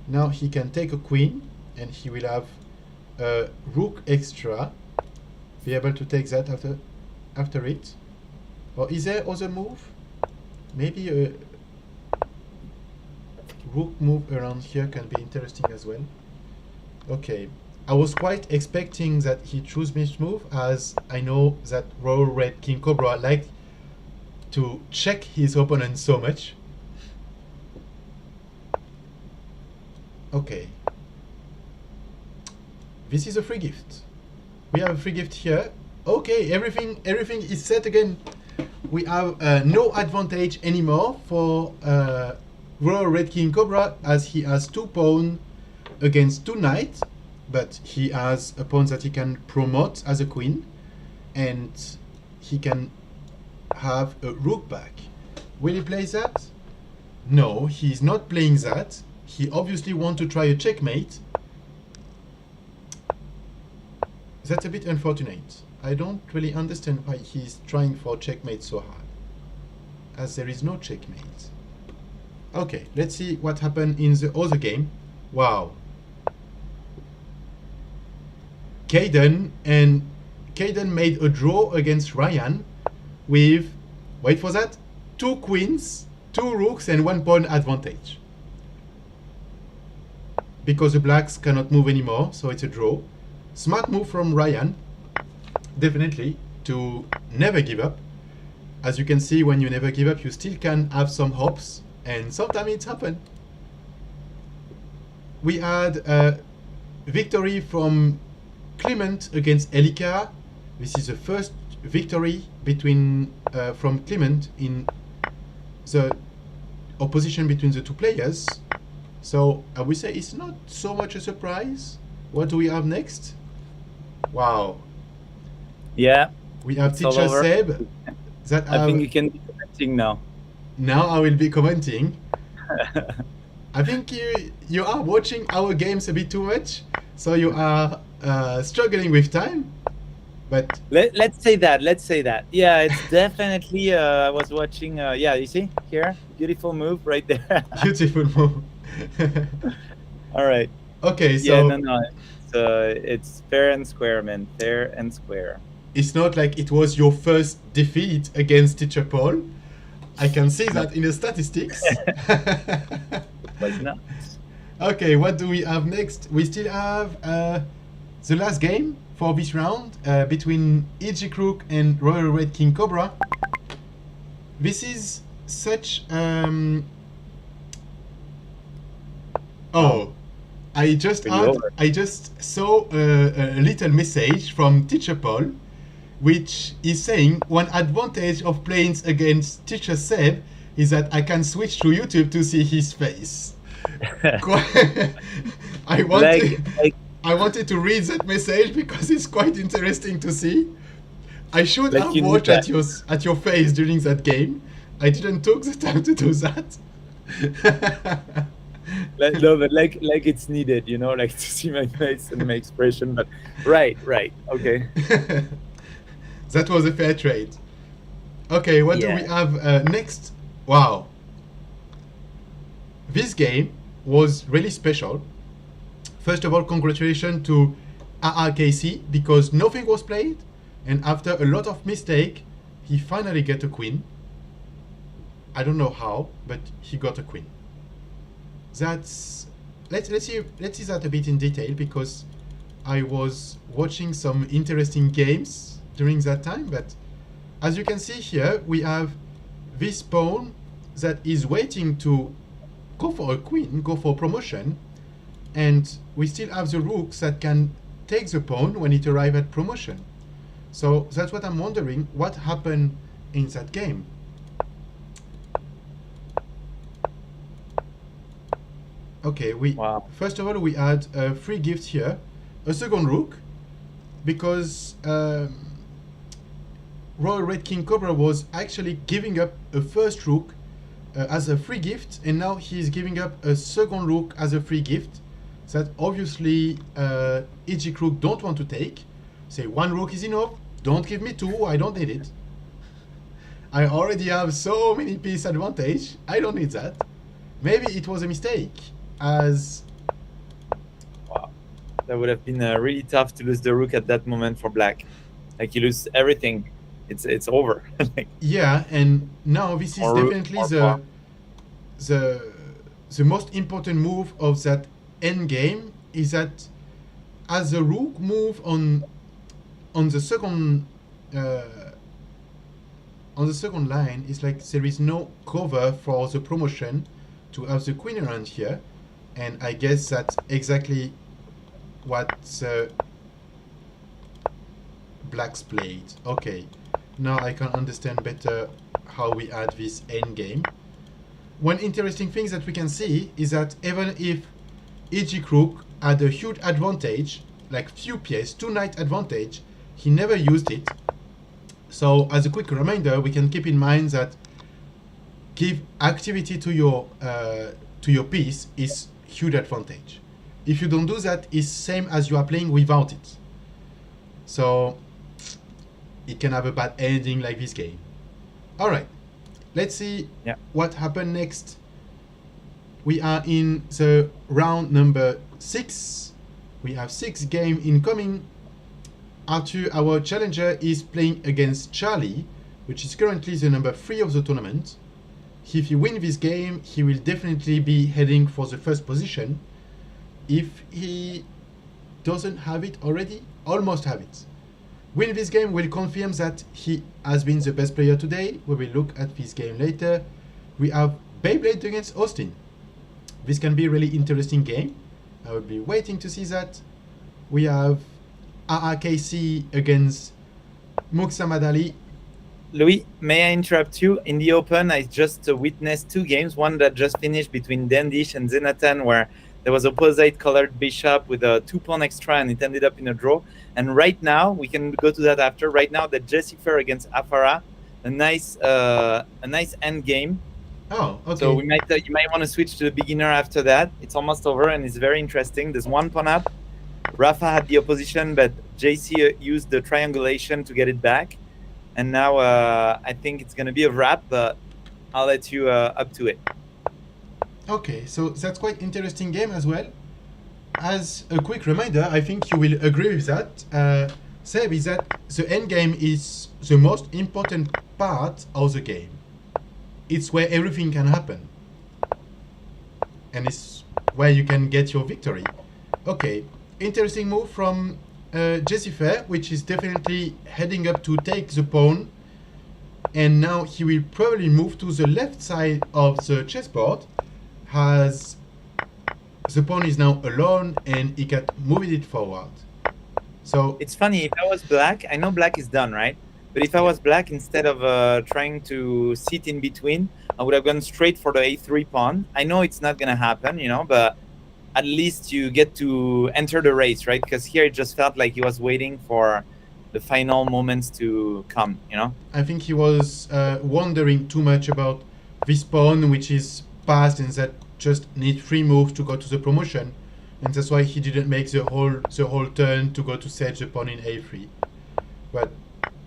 Speaker 3: Now he can take a queen, and he will have a rook extra. Be able to take that after it. Or is there other move? Maybe a rook move around here can be interesting as well. Okay. I was quite expecting that he chose this move, as I know that Royal Red King Cobra liked to check his opponent so much. Okay. This is a free gift. We have a free gift here. Okay, everything is set again. We have no advantage anymore for Royal Red King Cobra, as he has 2 pawns against 2 knights. but he has a pawn that he can promote as a queen, and he can have a rook back. Will he play that? No, he's not playing that. He obviously wants to try a checkmate. That's a bit unfortunate. I don't really understand why he's trying for checkmate so hard, as there is no checkmate. Okay, let's see what happened in the other game. Wow. Caden made a draw against Ryan with, wait for that, 2 queens, 2 rooks and 1 pawn advantage. Because the blacks cannot move anymore, so it's a draw. Smart move from Ryan, definitely, to never give up. As you can see, when you never give up, you still can have some hopes, and sometimes it's happened. We had a victory from Clement against Elika. This is the first victory between from Clement in the opposition between the 2 players. So I would say it's not so much a surprise. What do we have next? Wow.
Speaker 1: Yeah.
Speaker 3: We have
Speaker 1: It's all
Speaker 3: teacher
Speaker 1: over.
Speaker 3: Seb. That
Speaker 1: I think you can be commenting now.
Speaker 3: Now I will be commenting. I think you are watching our games a bit too much, so you are struggling with time. But
Speaker 1: Let's say that. Let's say that. Yeah, it's definitely. I was watching. Yeah, you see here, beautiful move right there.
Speaker 3: beautiful move.
Speaker 1: All right.
Speaker 3: Okay, so
Speaker 1: Yeah, no. It's fair and square, man. Fair and square.
Speaker 3: it's not like it was your first defeat against Teacher Paul. I can see that in the statistics.
Speaker 1: Was not.
Speaker 3: Okay, what do we have next? We still have the last game for this round between EG Crook and Royal Red King Cobra. This is such oh, I just saw a little message from Teacher Paul, which is saying one advantage of playing against Teacher Seb is that I can switch to YouTube to see his face. I wanted to read that message because it's quite interesting to see. I should
Speaker 1: Like
Speaker 3: have
Speaker 1: you need
Speaker 3: watched
Speaker 1: that.
Speaker 3: at your face during that game. I didn't took the time to do that.
Speaker 1: No, but like it's needed, you know, like to see my face and my expression. But right, okay.
Speaker 3: That was a fair trade. Okay, what do we
Speaker 1: Yeah.
Speaker 3: have next? Wow. This game was really special. First of all, congratulations to RRKC because nothing was played, and after a lot of mistake, he finally got a queen. I don't know how, but he got a queen. That's let's see that a bit in detail because I was watching some interesting games during that time. But as you can see here, we have this pawn that is waiting to go for a queen, go for promotion, and we still have the rooks that can take the pawn when it arrives at promotion. So that's what I'm wondering, what happened in that game. Okay,
Speaker 1: Wow.
Speaker 3: first of all we had a free gift here, a second rook, because Royal Red King Cobra was actually giving up a first rook as a free gift, and now he's giving up a second rook as a free gift that obviously EG Crook don't want to take. Say 1 rook is enough, don't give me 2, I don't need it. I already have so many piece advantage, I don't need that. Maybe it was a mistake, as
Speaker 1: Wow. That would have been really tough to lose the rook at that moment for black. Like you lose everything. It's over. Like,
Speaker 3: yeah, and now this is
Speaker 1: Or rook
Speaker 3: definitely
Speaker 1: or
Speaker 3: the most important move of that end game is that as the rook move on the second line, it's like there is no cover for the promotion to have the queen around here, and I guess that's exactly what blacks played. Okay, now I can understand better how we had this end game. One interesting thing that we can see is that even if EG Crook had a huge advantage, like few PS, 2 knight advantage. He never used it. So as a quick reminder, we can keep in mind that give activity to your piece is huge advantage. If you don't do that, it's same as you are playing without it. So it can have a bad ending like this game. All right, let's see what happened next. We are in the round number 6. We have 6 games incoming. Arthur, our challenger, is playing against Charlie, which is currently the number 3 of the tournament. If he wins this game, he will definitely be heading for the first position. If he doesn't have it already, almost have it. Win this game will confirm that he has been the best player today. We will look at this game later. We have Beyblade against Austin. This can be a really interesting game. I will be waiting to see that. We have RRKC against Muxamad Ali.
Speaker 1: Louis, may I interrupt you? In the Open, I just witnessed 2 games. One that just finished between Dendish and Zenatan, where there was opposite colored bishop with a 2-pawn extra, and it ended up in a draw. And right now, we can go to that after. Right now, the Jessifer against Afara, a nice end game.
Speaker 3: Oh, okay.
Speaker 1: So you might want to switch to the beginner after that. It's almost over, and it's very interesting. There's 1 pawn up. Rafa had the opposition, but JC used the triangulation to get it back. And now I think it's going to be a wrap, but I'll let you up to it.
Speaker 3: Okay, so that's quite interesting game as well. As a quick reminder, I think you will agree with that, Seb, is that the end game is the most important part of the game. It's where everything can happen. And it's where you can get your victory. Okay, interesting move from Jessifer, which is definitely heading up to take the pawn. And now he will probably move to the left side of the chessboard, as the pawn is now alone and he can move it forward. So
Speaker 1: it's funny, if I was black, I know black is done, right? But if I was black, instead of trying to sit in between, I would have gone straight for the a3 pawn. I know it's not going to happen, but at least you get to enter the race, right? Because here it just felt like he was waiting for the final moments to come,
Speaker 3: I think he was wondering too much about this pawn, which is passed and that just need 3 moves to go to the promotion, and that's why he didn't make the whole turn to go to set the pawn in a3. But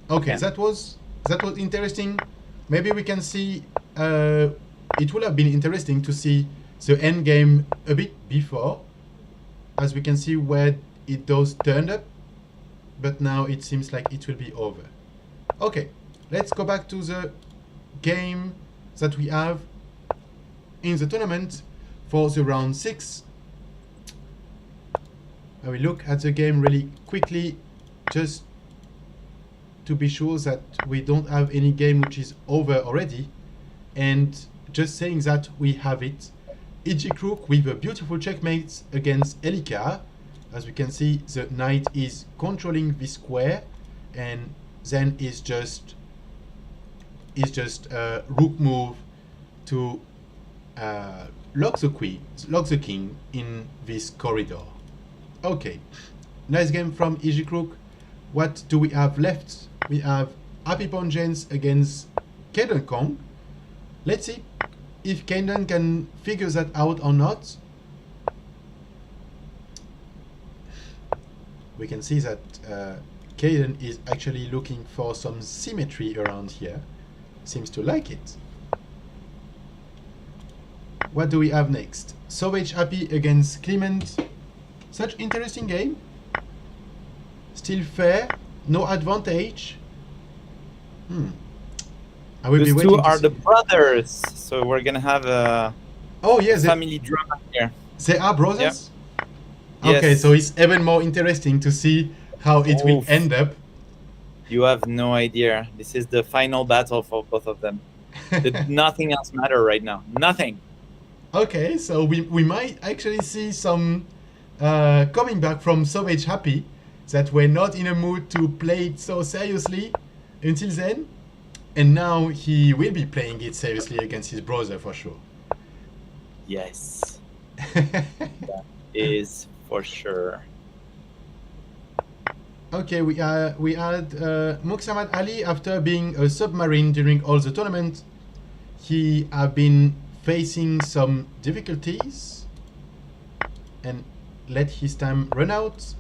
Speaker 3: okay, that was interesting. Maybe we can see. It would have been interesting to see the end game a bit before, as we can see where it does turn up, but now it seems like it will be over. Okay, let's go back to the game that we have in the tournament for the round 6. I will look at the game really quickly, just to be sure that we don't have any game which is over already, and just saying that we have it. EG Crook with a beautiful checkmate against Elika. As we can see, the knight is controlling the square, and then is just a rook move to lock the king in this corridor. Okay, nice game from EG Crook. What do we have left? We have Happy Pawn James against Kaden Kong. Let's see if Kaden can figure that out or not. We can see that Kaden is actually looking for some symmetry around here. Seems to like it. What do we have next? Sauvage Happy against Clement. Such interesting game. Still fair. No advantage. I will be
Speaker 1: Those
Speaker 3: waiting
Speaker 1: two
Speaker 3: to
Speaker 1: are
Speaker 3: see.
Speaker 1: the brothers, so we're gonna have a family drama here.
Speaker 3: They are brothers?
Speaker 1: Yep.
Speaker 3: Okay,
Speaker 1: Yes.
Speaker 3: so it's even more interesting to see how it will
Speaker 1: Oof.
Speaker 3: end up.
Speaker 1: You have no idea. This is the final battle for both of them. Nothing else matters right now. Nothing.
Speaker 3: Okay, so we might actually see some coming back from Sauvage Happy, that we're not in a mood to play it so seriously until then, and now he will be playing it seriously against his brother for sure.
Speaker 1: Yes. That is for sure.
Speaker 3: Okay, we had Muhammad Ali after being a submarine during all the tournament. He have been facing some difficulties and let his time run out.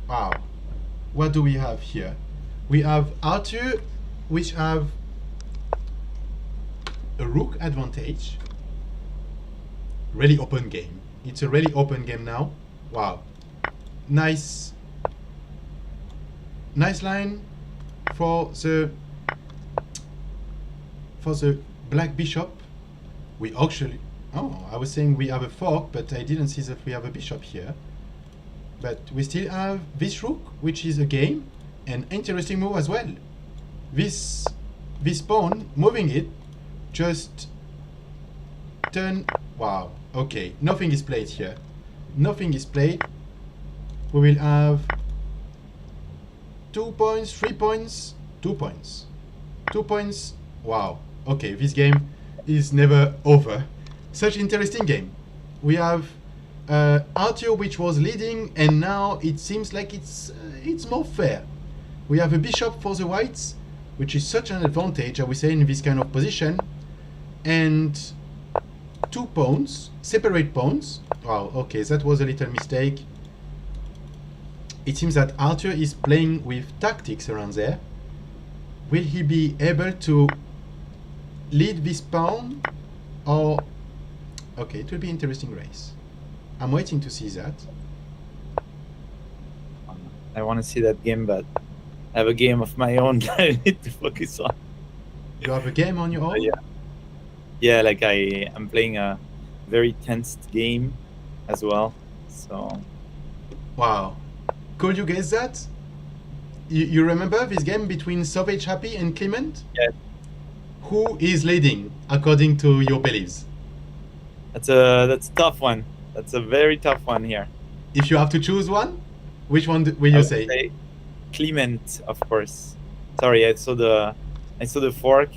Speaker 3: Wow, what do we have here? We have Arthur, which have a rook advantage. Really open game. It's a really open game now. Wow, nice line for the black bishop. We actually, oh, I was saying we have a fork, but I didn't see that we have a bishop here. But we still have this rook, which is a game, an interesting move as well. This pawn, moving it, just turn. Wow, okay, nothing is played here. Nothing is played. We will have 2 points, 3 points, 2 points. 2 points. Wow. Okay, this game is never over. Such interesting game. We have Arthur, which was leading, and now it seems like it's more fair. We have a bishop for the whites, which is such an advantage, I would say, in this kind of position. And 2 pawns, separate pawns. Wow, okay, that was a little mistake. It seems that Arthur is playing with tactics around there. Will he be able to lead this pawn? Or... okay, it will be an interesting race. I'm waiting to see that.
Speaker 1: I want to see that game, but I have a game of my own that I need to focus on.
Speaker 3: You have a game on your own?
Speaker 1: Yeah. Yeah, like I'm playing a very tensed game as well. So.
Speaker 3: Wow. Could you guess that? You remember this game between Savage Happy and Clement?
Speaker 1: Yes.
Speaker 3: Who is leading according to your beliefs?
Speaker 1: That's a tough one. That's a very tough one here.
Speaker 3: If you have to choose one, which one will you say?
Speaker 1: Clement, of course. Sorry, I saw the fork.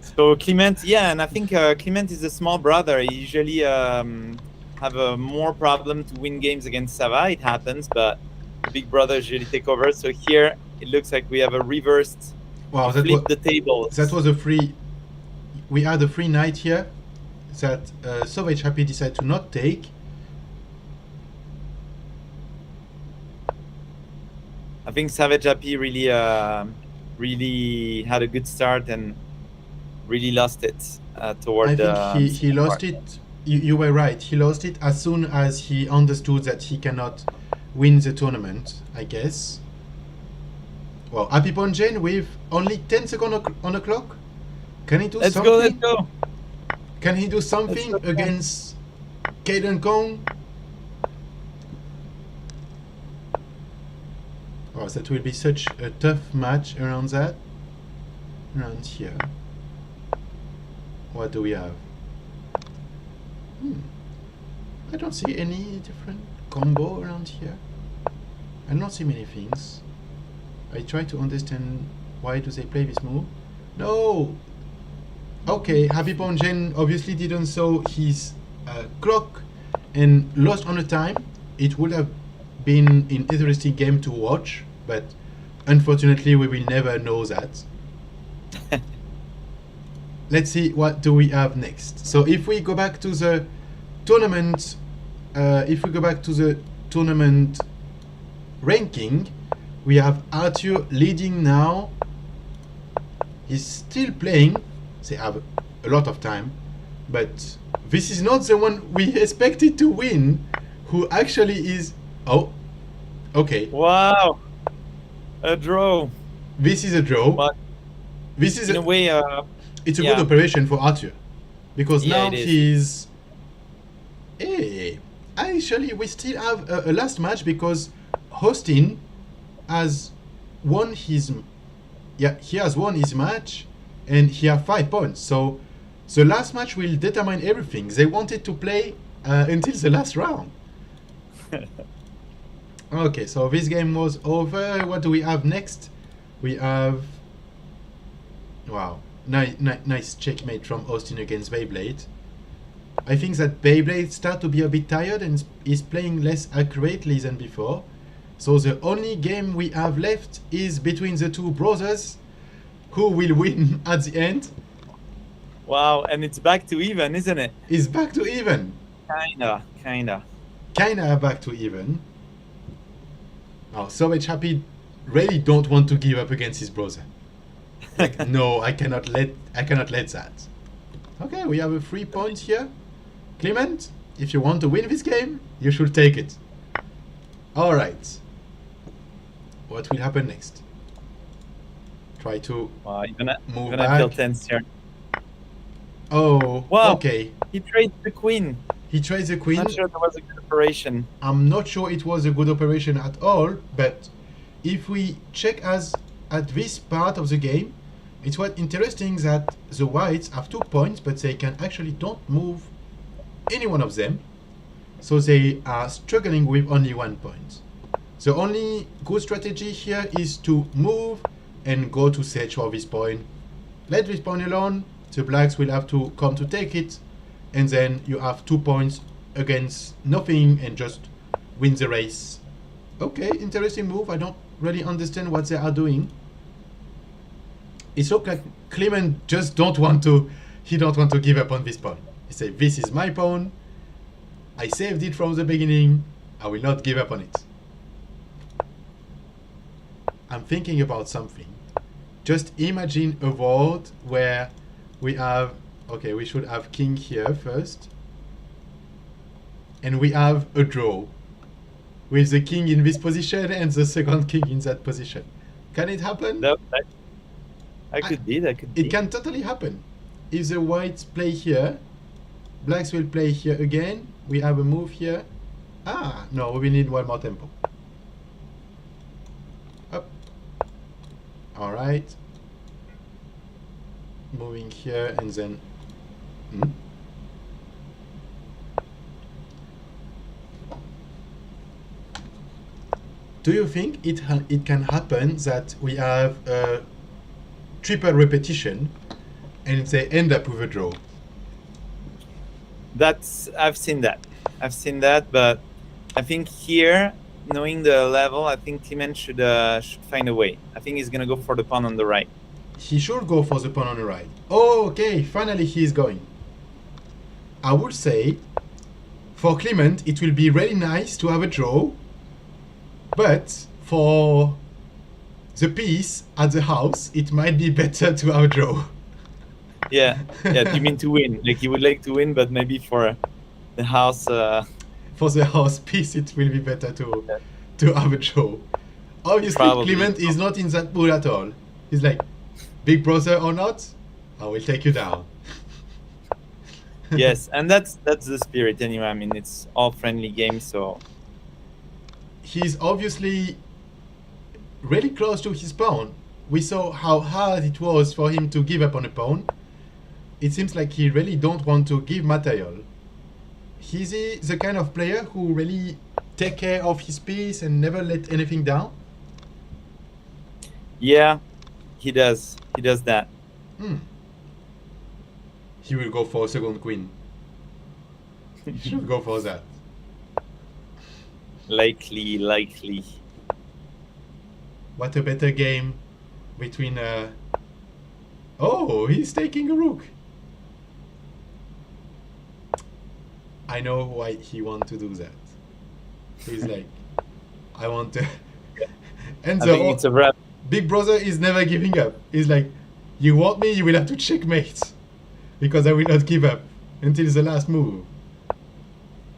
Speaker 1: So Clement, yeah, and I think Clement is a small brother. He usually have a more problem to win games against Sava. It happens, but big brothers usually take over. So here it looks like we have a reversed.
Speaker 3: Wow,
Speaker 1: flip the tables.
Speaker 3: That was a free. We had a free knight here that Savage Happy decided to not take.
Speaker 1: I think Savage Happy really had a good start and really lost it toward the.
Speaker 3: I think he lost it. You were right. He lost it as soon as he understood that he cannot win the tournament, I guess. Well, Happy Pawn Jane with only 10 seconds on the clock. Can he do something?
Speaker 1: Let's go.
Speaker 3: Can he do something against Caden Kong? Oh, that will be such a tough match around that. Around here. What do we have? I don't see any different combo around here. I don't see many things. I try to understand why do they play this move. No! Okay, Happy Pawn Jane obviously didn't saw his clock and lost on the time. It would have been an interesting game to watch, but unfortunately we will never know that. Let's see what do we have next. So if we go back to the tournament, ranking, we have Arthur leading now. He's still playing. They have a lot of time, but this is not the one we expected to win. Who actually is? Oh, okay.
Speaker 1: Wow, a draw.
Speaker 3: This is a draw.
Speaker 1: But
Speaker 3: this is
Speaker 1: in a way,
Speaker 3: it's a good operation for Arthur, because now
Speaker 1: it is.
Speaker 3: he's. Hey, actually, we still have a last match because Austin has won his. Yeah, he has won his match, and he has 5 points. So the last match will determine everything. They wanted to play until the last round. Okay, so this game was over. What do we have next? We have. Wow, nice checkmate from Austin against Beyblade. I think that Beyblade start to be a bit tired and is playing less accurately than before. So the only game we have left is between the two brothers, who will win at the end.
Speaker 1: Wow, and it's back to even, isn't it?
Speaker 3: Is back to even.
Speaker 1: Kinda.
Speaker 3: Kinda back to even. Oh, Savage Happy really don't want to give up against his brother. Like, no, I cannot let that. Okay, we have a 3 point here. Clement, if you want to win this game, you should take it. Alright. What will happen next? Try to
Speaker 1: Wow, you're
Speaker 3: move
Speaker 1: gonna feel
Speaker 3: back.
Speaker 1: tense here.
Speaker 3: Oh,
Speaker 1: Wow.
Speaker 3: okay.
Speaker 1: He trades the queen.
Speaker 3: He trades the queen.
Speaker 1: Not sure that was a good operation.
Speaker 3: I'm not sure it was a good operation at all, but if we check at this part of the game, it's quite interesting that the whites have 2 points, but they can actually don't move any one of them. So they are struggling with only 1 point. The only good strategy here is to move and go to search for this point. Let this point alone, the blacks will have to come to take it, and then you have 2 points against nothing and just win the race. Okay, interesting move. I don't really understand what they are doing. It looks like Clement just don't want to give up on this pawn. He said, this is my pawn. I saved it from the beginning. I will not give up on it. I'm thinking about something. Just imagine a world where we have, okay, we should have king here first. And we have a draw with the king in this position and the second king in that position. Can it happen?
Speaker 1: That could be.
Speaker 3: It can totally happen. If the whites play here, blacks will play here again. We have a move here. Ah, no, we need one more tempo. Up. All right. Moving here and then. Do you think it can happen that we have a triple repetition and they end up with a draw?
Speaker 1: I've seen that, but I think here, knowing the level, I think Clement should find a way. I think he's gonna go for the pawn on the right.
Speaker 3: He should go for the pawn on the right. Oh, okay, finally he is going. I would say, for Clement, it will be really nice to have a draw, but for the piece at the house, it might be better to have a draw.
Speaker 1: Yeah. You mean to win? Like he would like to win, but maybe for the house.
Speaker 3: For the house piece, it will be better to have a draw. Obviously,
Speaker 1: Probably.
Speaker 3: Clement is not in that mood at all. He's like, big brother or not, I will take you down.
Speaker 1: Yes, and that's the spirit anyway. I mean, it's all friendly games, so
Speaker 3: He's obviously really close to his pawn. We saw how hard it was for him to give up on a pawn. It seems like he really don't want to give material. Is he the kind of player who really take care of his piece and never let anything down?
Speaker 1: yeah, he does. He does that.
Speaker 3: He will go for a second queen. He should go for that.
Speaker 1: Likely.
Speaker 3: What a better game between Oh, he's taking a rook. I know why he wants to do that. He's like, I want to. And
Speaker 1: I think it's a wrap.
Speaker 3: Big brother is never giving up. He's like, you want me, you will have to checkmate. Because I will not give up until the last move.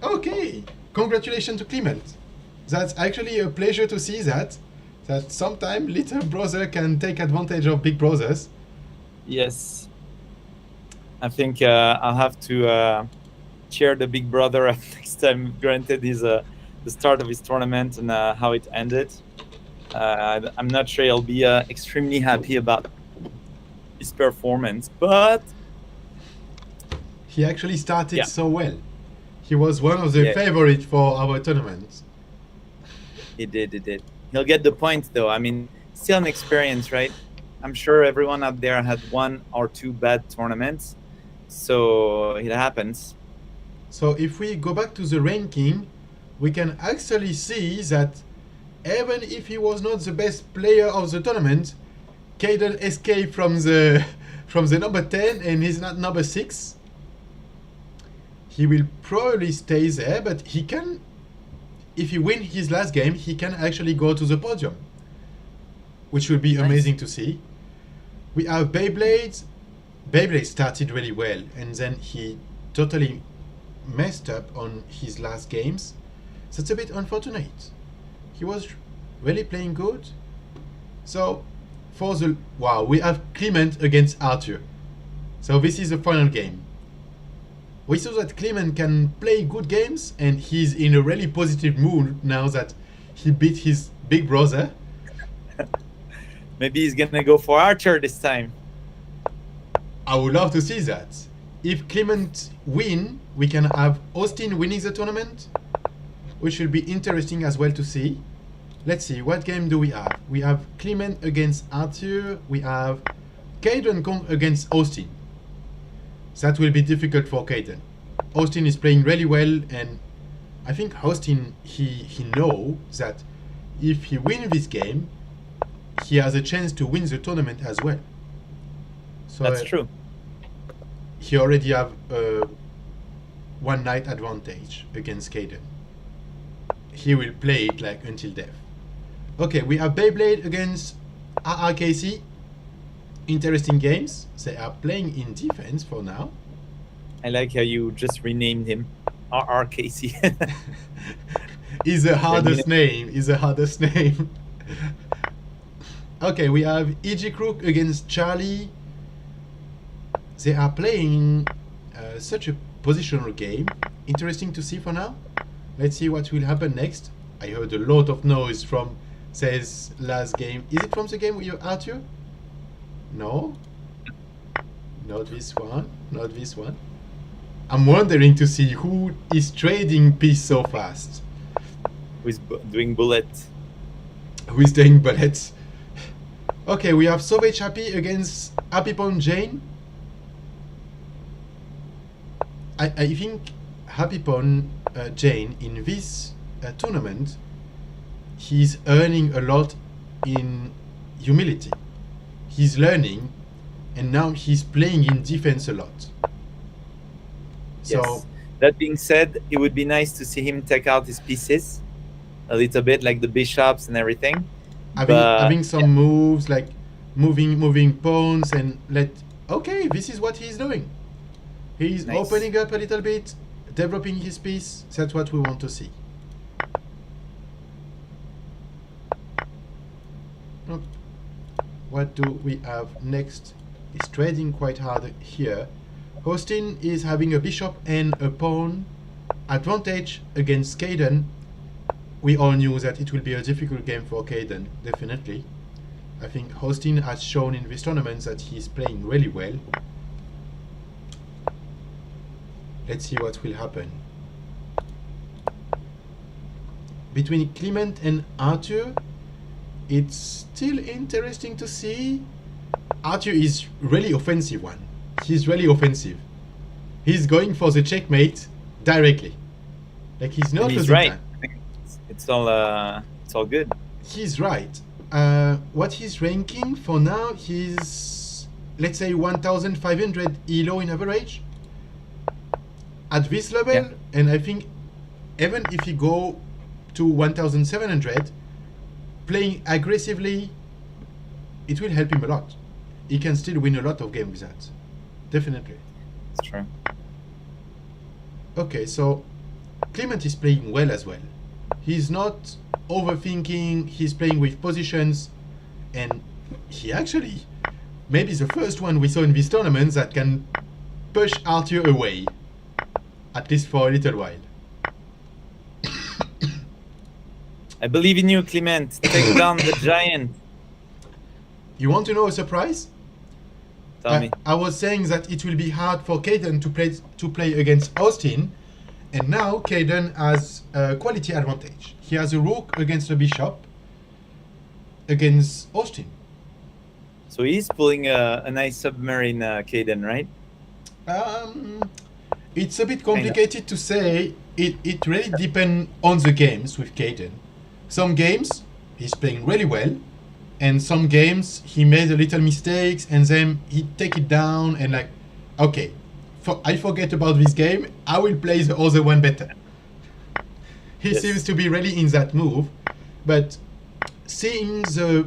Speaker 3: Okay, congratulations to Clement. That's actually a pleasure to see that sometimes little brother can take advantage of big brothers.
Speaker 1: Yes. I think I'll have to cheer the big brother up next time. Granted, is the start of his tournament and how it ended. I'm not sure I'll be extremely happy about his performance, but
Speaker 3: He actually started
Speaker 1: Yeah.
Speaker 3: so well. He was one of the
Speaker 1: Yeah.
Speaker 3: favorites for our tournament.
Speaker 1: he did. He'll get the point, though. I mean, still an experience, right? I'm sure everyone out there had 1 or 2 bad tournaments, so it happens.
Speaker 3: So if we go back to the ranking, we can actually see that even if he was not the best player of the tournament, Kaden escaped from the from the number 10 and he's not number 6. He will probably stay there, but he can, if he wins his last game, he can actually go to the podium, which will be amazing to see. We have Beyblade. Beyblade started really well, and then he totally messed up on his last games. So it's a bit unfortunate. He was really playing good. So for the wow, we have Clement against Arthur. So this is the final game. We saw that Clement can play good games, and he's in a really positive mood now that he beat his big brother.
Speaker 1: Maybe he's gonna go for Archer this time.
Speaker 3: I would love to see that. If Clement win, we can have Austin winning the tournament, which will be interesting as well to see. Let's see, what game do we have? We have Clement against Arthur. We have Caden against Austin. That will be difficult for Caden. Austin is playing really well, and I think Austin, he knows that if he wins this game, he has a chance to win the tournament as well. So
Speaker 1: That's true.
Speaker 3: he already have a one night advantage against Caden. He will play it like until death. Okay, we have Beyblade against RRKC. Interesting games. They are playing in defense for now.
Speaker 1: I like how you just renamed him RRKC.
Speaker 3: Is the hardest name. Is the hardest name. Okay, we have EG Crook against Charlie. They are playing such a positional game. Interesting to see for now. Let's see what will happen next. I heard a lot of noise from says last game. Is it from the game with you, Arthur? No? Not this one. Not this one. I'm wondering to see who is trading piece so fast.
Speaker 1: Who's doing bullet?
Speaker 3: Who is doing bullets? Okay, we have Sauvage Happy against Happy Pond Jane. I think Happy Pond Jane in this tournament, he's earning a lot in humility. He's learning, and now he's playing in defense a lot.
Speaker 1: Yes.
Speaker 3: So
Speaker 1: That being said, it would be nice to see him take out his pieces a little bit, like the bishops and everything.
Speaker 3: having some moves like moving pawns and okay, this is what he's doing. He's
Speaker 1: Nice.
Speaker 3: opening up a little bit, developing his piece. That's what we want to see. Oh, what do we have next? He's trading quite hard here. Austin is having a bishop and a pawn advantage against Caden. We all knew that it will be a difficult game for Caden, definitely. I think Austin has shown in this tournament that he's playing really well. Let's see what will happen. Between Clement and Arthur, it's still interesting to see. Arthur is really offensive one. He's really offensive. He's going for the checkmate directly. Like he's not
Speaker 1: And he's
Speaker 3: losing
Speaker 1: right.
Speaker 3: time.
Speaker 1: It's all good.
Speaker 3: He's right. What he's ranking for now, he's, let's say, 1,500 ELO in average. At this level,
Speaker 1: Yeah.
Speaker 3: and I think even if he go to 1,700, playing aggressively, it will help him a lot. He can still win a lot of games with that. Definitely.
Speaker 1: It's true.
Speaker 3: Okay, so Clement is playing well as well. He's not overthinking, he's playing with positions, and he actually maybe the first one we saw in this tournament that can push Arthur away, at least for a little while.
Speaker 1: I believe in you, Clement. Take down the giant.
Speaker 3: You want to know a surprise?
Speaker 1: Tell me.
Speaker 3: I was saying that it will be hard for Caden to play against Austin, and now Caden has a quality advantage. He has a rook against a bishop against Austin.
Speaker 1: So he's pulling a nice submarine, Caden, right?
Speaker 3: It's a bit complicated to say. It really depends on the games with Caden. Some games he's playing really well, and some games he made a little mistakes and then he take it down and like, okay, I forget about this game. I will play the other one better. He
Speaker 1: Yes.
Speaker 3: seems to be really in that move, but seeing the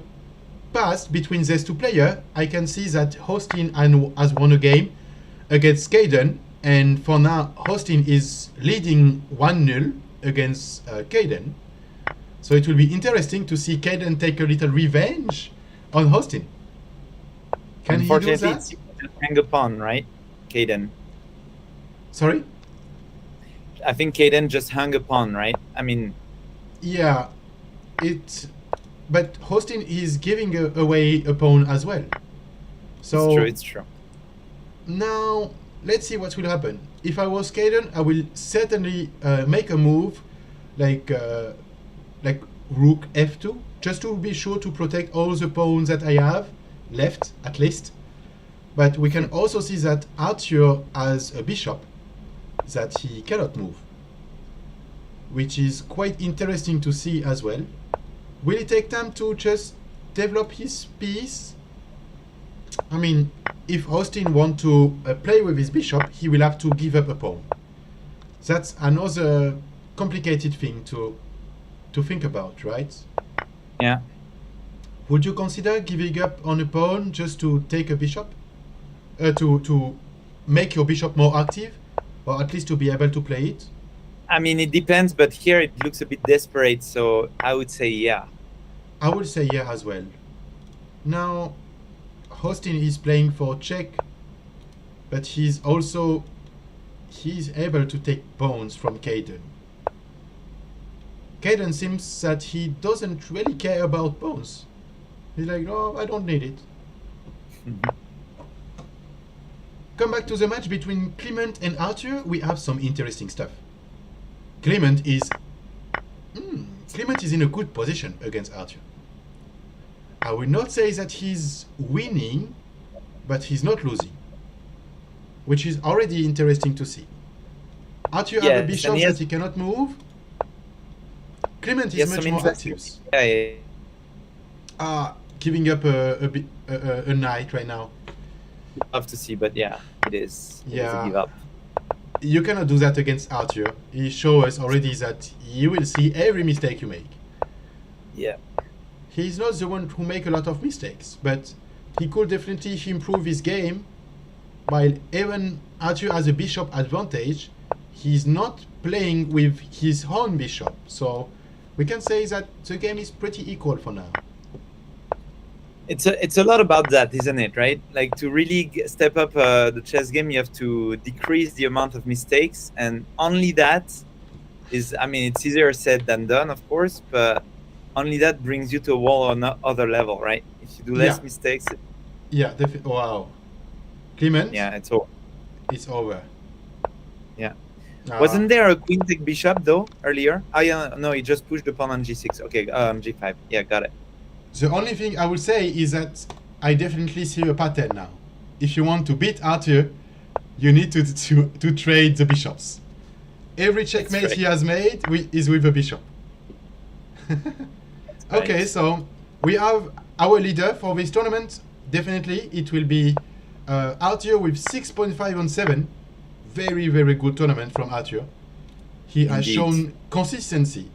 Speaker 3: past between these two players, I can see that Austin has won a game against Caden, and for now, Austin is leading 1-0 against Caden. So it will be interesting to see Caden take a little revenge on Austin. Can he do
Speaker 1: Unfortunately,
Speaker 3: that?
Speaker 1: it's just hang upon, right, Caden?
Speaker 3: Sorry?
Speaker 1: I think Caden just hung upon, right? I mean,
Speaker 3: Yeah, but Austin is giving away a pawn as well. So
Speaker 1: it's true.
Speaker 3: now let's see what will happen. If I was Caden, I will certainly make a move like rook f2, just to be sure to protect all the pawns that I have left, at least. But we can also see that Arthur has a bishop that he cannot move, which is quite interesting to see as well. Will it take time to just develop his piece? I mean, if Austin wants to play with his bishop, he will have to give up a pawn. That's another complicated thing to think about, right?
Speaker 1: Yeah.
Speaker 3: Would you consider giving up on a pawn just to take a bishop? To make your bishop more active? Or at least to be able to play it?
Speaker 1: I mean, it depends, but here it looks a bit desperate, so I would say yeah.
Speaker 3: I would say yeah as well. Now, Austin is playing for check, but he's able to take pawns from Caden. Caden seems that he doesn't really care about pawns. He's like, no, I don't need it. Come back to the match between Clement and Arthur. We have some interesting stuff. Clement is in a good position against Arthur. I will not say that he's winning, but he's not losing, which is already interesting to see. Arthur has a
Speaker 1: Yes,
Speaker 3: bishop
Speaker 1: and he
Speaker 3: that
Speaker 1: has-
Speaker 3: he cannot move. Clement is
Speaker 1: Yes,
Speaker 3: much
Speaker 1: some
Speaker 3: more
Speaker 1: interesting-
Speaker 3: active.
Speaker 1: Yeah,
Speaker 3: Giving up a knight right now.
Speaker 1: love to see, but yeah, it is. It is
Speaker 3: Yeah.
Speaker 1: a give up.
Speaker 3: You cannot do that against Arthur. He shows us already that you will see every mistake you make.
Speaker 1: Yeah.
Speaker 3: He's not the one who make a lot of mistakes, but he could definitely improve his game. While even Arthur has a bishop advantage, he's not playing with his own bishop. So we can say that the game is pretty equal for now.
Speaker 1: It's a lot about that, isn't it? Right? Like to really step up the chess game, you have to decrease the amount of mistakes, and only that is. I mean, it's easier said than done, of course, but only that brings you to a wall on other level, right? If you do less
Speaker 3: Yeah.
Speaker 1: mistakes,
Speaker 3: Yeah, wow. Clement,
Speaker 1: yeah, it's all.
Speaker 3: it's over.
Speaker 1: Yeah.
Speaker 3: Ah,
Speaker 1: Wasn't there a queen take bishop though earlier? Oh yeah, no, he just pushed the pawn on g6. Okay, g5. Yeah, got it.
Speaker 3: The only thing I will say is that I definitely see a pattern now. If you want to beat Arthur, you need to trade the bishops. Every checkmate
Speaker 1: right.
Speaker 3: he has made is with a bishop. Okay,
Speaker 1: right.
Speaker 3: so we have our leader for this tournament. Definitely, it will be Arthur with 6.5 on 7. Very, very good tournament from Arthur. He has
Speaker 1: Indeed.
Speaker 3: shown consistency,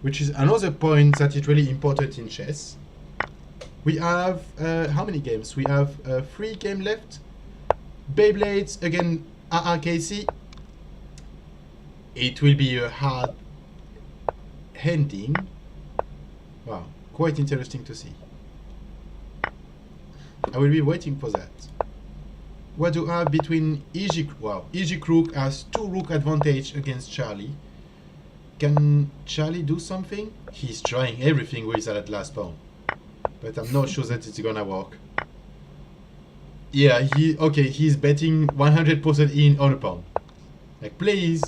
Speaker 3: which is another point that is really important in chess. We have how many games? We have 3 games left. Beyblades again, RRKC. It will be a hard ending. Wow, quite interesting to see. I will be waiting for that. What do I have between EG? Wow, EG Rook has 2 rook advantage against Charlie. Can Charlie do something? He's trying everything with that last pawn, but I'm not sure that it's gonna work. Yeah, he's betting 100% in on a pawn. Like, please,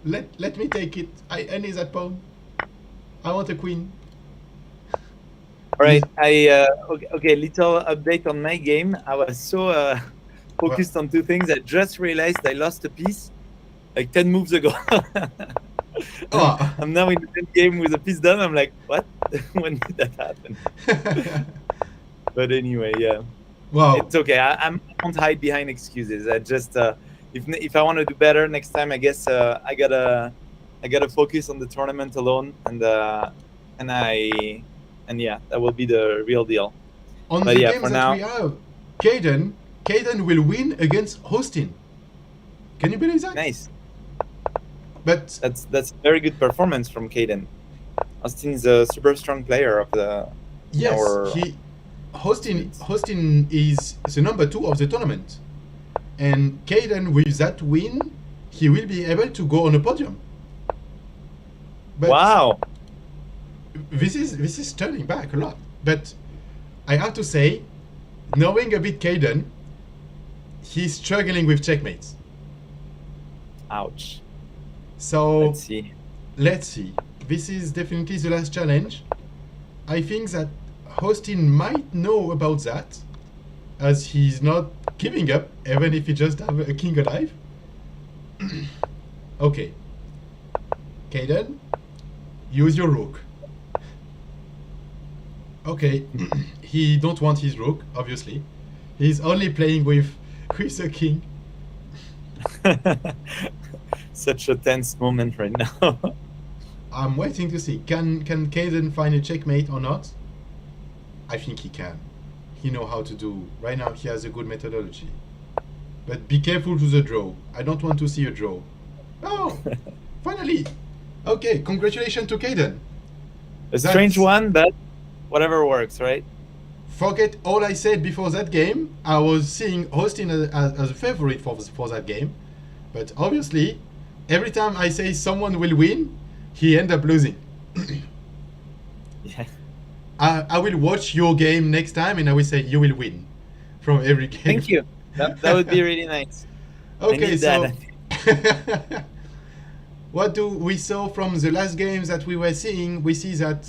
Speaker 3: let me take it. I need that pawn. I want a queen.
Speaker 1: All right, okay. Little update on my game. I was so focused on 2 things. I just realized I lost a piece. like 10 moves ago.
Speaker 3: Oh.
Speaker 1: I'm now in the game with a piece done. I'm like, what? When did that happen? But anyway, yeah,
Speaker 3: Wow.
Speaker 1: it's okay. I won't hide behind excuses. I just if I want to do better next time, I guess I gotta focus on the tournament alone, and yeah, that will be the real deal.
Speaker 3: On
Speaker 1: But
Speaker 3: the
Speaker 1: yeah,
Speaker 3: games
Speaker 1: for
Speaker 3: that
Speaker 1: now,
Speaker 3: we have, Caden will win against Austin. Can you believe that?
Speaker 1: nice.
Speaker 3: But
Speaker 1: That's a very good performance from Caden. Austin is a super strong player of the.
Speaker 3: yes,
Speaker 1: our-
Speaker 3: Austin is the number 2 of the tournament, and Caden with that win, he will be able to go on a podium. But
Speaker 1: Wow.
Speaker 3: this is turning back a lot. But I have to say, knowing a bit Caden, he's struggling with checkmates.
Speaker 1: Ouch.
Speaker 3: So
Speaker 1: Let's see.
Speaker 3: let's see. This is definitely the last challenge. I think that Austin might know about that, as he's not giving up, even if he just have a king alive. Okay. Caden, use your rook. Okay, he don't want his rook, obviously. He's only playing with a king.
Speaker 1: Such a tense moment right now.
Speaker 3: I'm waiting to see. Can Caden find a checkmate or not? I think he can. He know how to do. Right now he has a good methodology. But be careful to the draw. I don't want to see a draw. Oh, finally. Okay, congratulations to Caden.
Speaker 1: A strange one, but whatever works, right?
Speaker 3: Forget all I said before that game. I was seeing Austin as a favorite for that game. But obviously, every time I say someone will win, he end up losing.
Speaker 1: Yeah.
Speaker 3: I will watch your game next time and I will say you will win from every game.
Speaker 1: Thank you. That would be really nice.
Speaker 3: Okay,
Speaker 1: need
Speaker 3: so
Speaker 1: that.
Speaker 3: what do we saw from the last games that we were seeing? We see that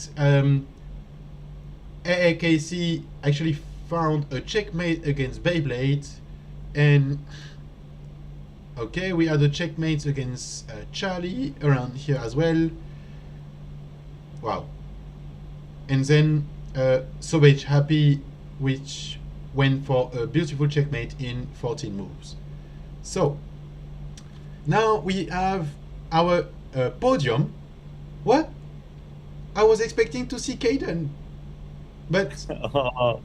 Speaker 3: AAKC actually found a checkmate against Beyblade, and okay, we had a checkmate against Charlie around here as well. Wow. And then Sobage Happy, which went for a beautiful checkmate in 14 moves. So now we have our podium. What? I was expecting to see Caden, but
Speaker 1: Oh,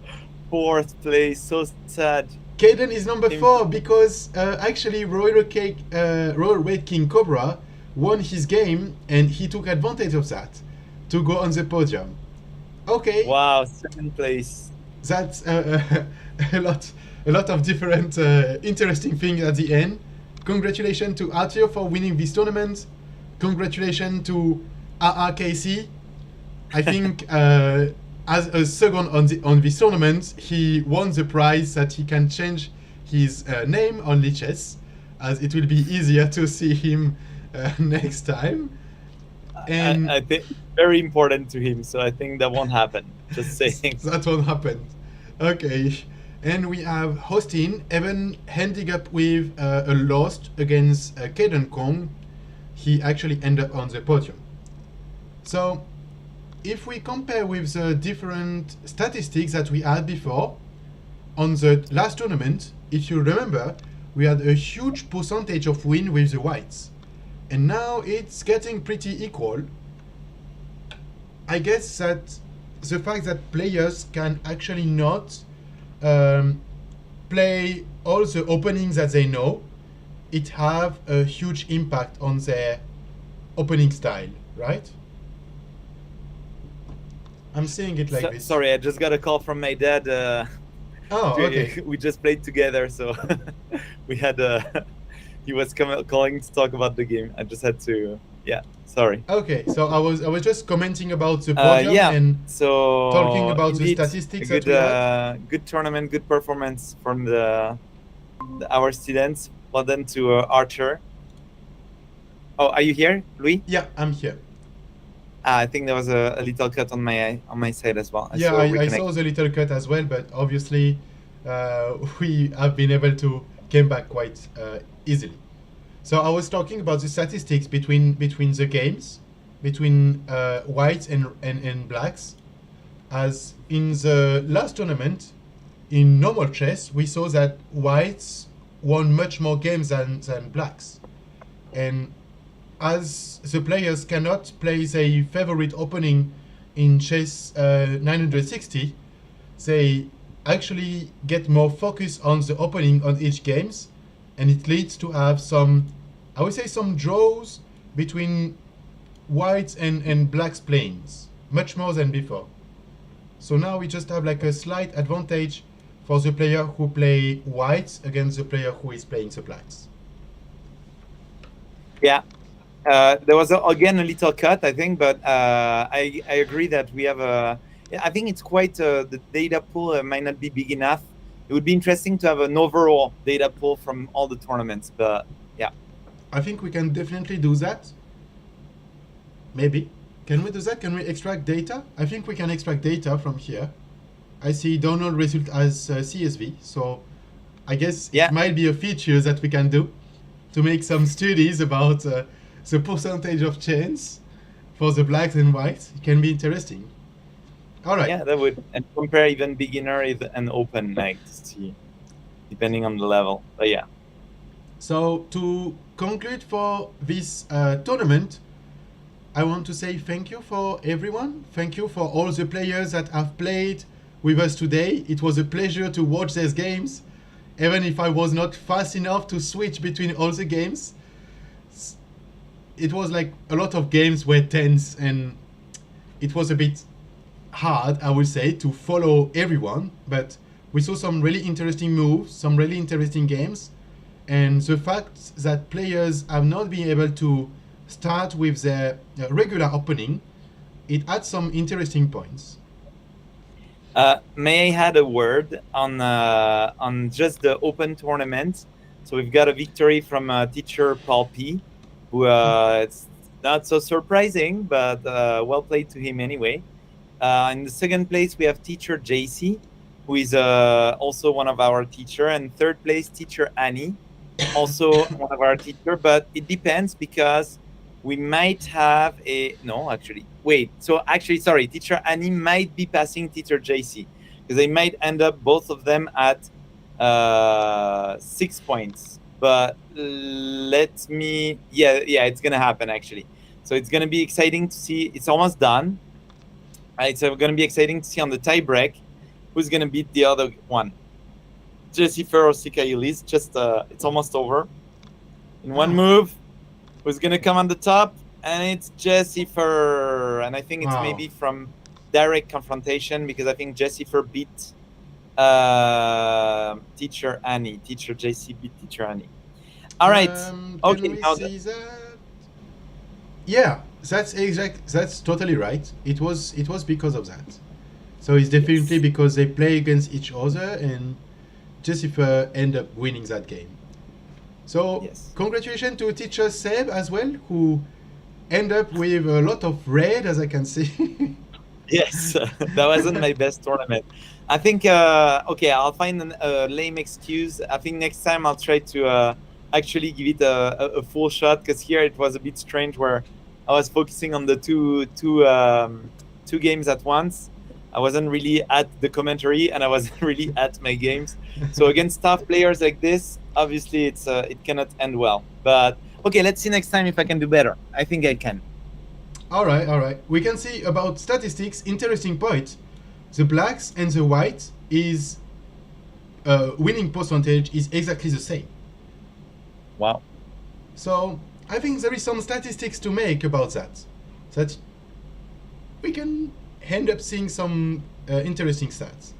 Speaker 1: fourth place, so sad.
Speaker 3: Caden is number 4 because actually Roller Weight King Cobra won his game and he took advantage of that to go on the podium. Okay.
Speaker 1: Wow, second place.
Speaker 3: That's a lot of different interesting things at the end. Congratulations to Arthur for winning this tournament. Congratulations to RRKC. I think as a second on this tournament, he won the prize that he can change his name on Lichess, as it will be easier to see him next time. And
Speaker 1: I think very important to him, so I think that won't happen. Just saying.
Speaker 3: that won't happen. Okay. And we have Austin, Evan ending up with a loss against Caden Kong. He actually ended up on the podium. So, if we compare with the different statistics that we had before, on the last tournament, if you remember, we had a huge percentage of win with the whites. And now it's getting pretty equal. I guess that the fact that players can actually not play all the openings that they know, it have a huge impact on their opening style, right? I'm saying it like this.
Speaker 1: Sorry, I just got a call from my dad.
Speaker 3: Oh, okay.
Speaker 1: We just played together, so we had he was calling to talk about the game. I just had to, yeah. Sorry.
Speaker 3: Okay, so I was just commenting about the podium
Speaker 1: yeah.
Speaker 3: and
Speaker 1: So
Speaker 3: talking about the
Speaker 1: indeed,
Speaker 3: statistics
Speaker 1: a good,
Speaker 3: that we had.
Speaker 1: good tournament, good performance from our students. Well done to Archer. Oh, are you here, Louis?
Speaker 3: Yeah, I'm here.
Speaker 1: I think there was a little cut on my side as well.
Speaker 3: Yeah,
Speaker 1: So
Speaker 3: I
Speaker 1: reconnect.
Speaker 3: saw the little cut as well, but obviously we have been able to came back quite easily. So I was talking about the statistics between the games, between whites and blacks. As in the last tournament, in normal chess, we saw that whites won much more games than blacks. And as the players cannot place a favorite opening in chess 960, they actually get more focus on the opening on each games, and it leads to have some, I would say, some draws between whites and blacks playings, much more than before. So now we just have like a slight advantage for the player who play whites against the player who is playing the blacks.
Speaker 1: Yeah. There was again a little cut, I think, but I agree that we have a. I think it's quite the data pool might not be big enough. It would be interesting to have an overall data pool from all the tournaments, but yeah.
Speaker 3: I think we can definitely do that. Maybe. Can we do that? Can we extract data? I think we can extract data from here. I see download result as CSV, so I guess it might be a feature that we can do to make some studies about the percentage of chance for the blacks and whites. It can be interesting. All right.
Speaker 1: Yeah, that would, and compare even beginner and open, like, to see, depending on the level. But yeah.
Speaker 3: So to conclude for this tournament, I want to say thank you for everyone. Thank you for all the players that have played with us today. It was a pleasure to watch these games, even if I was not fast enough to switch between all the games. It was like a lot of games were tense, and it was a bit hard, I would say, to follow everyone, but we saw some really interesting moves, some really interesting games, and the fact that players have not been able to start with their regular opening, it adds some interesting points.
Speaker 1: May I add a word on just the open tournament? So we've got a victory from teacher Paul P, who it's not so surprising, but well played to him anyway. In the second place, we have teacher JC, who is also one of our teacher, and third place, teacher Annie, also one of our teacher. But it depends, because we might have sorry, teacher Annie might be passing teacher JC, because they might end up both of them at 6 points. But it's gonna happen actually. So it's gonna be exciting to see. It's almost done. It's going to be exciting to see on the tie break who's going to beat the other one. Jesse Fer or Sika Ulis. Just it's almost over. In one move, who's going to come on the top? And it's Jesse Fer. And I think it's maybe from direct confrontation, because I think Jesse Fer beat teacher Annie. Teacher JC beat teacher Annie. All right.
Speaker 3: Okay. Can we see that? Yeah. That's totally right. It was because of that. So it's definitely because they play against each other, and Jessifer end up winning that game. So congratulations to teacher Seb as well, who end up with a lot of red, as I can see.
Speaker 1: Yes, that wasn't my best tournament. I think I'll find a lame excuse. I think next time I'll try to actually give it a full shot, because here it was a bit strange where I was focusing on the two games at once. I wasn't really at the commentary, and I wasn't really at my games. So against tough players like this, obviously it cannot end well. But okay, let's see next time if I can do better. I think I can.
Speaker 3: All right. We can see about statistics. Interesting point. The blacks and the whites is winning percentage is exactly the same.
Speaker 1: Wow.
Speaker 3: So I think there is some statistics to make about that. That we can end up seeing some interesting stats.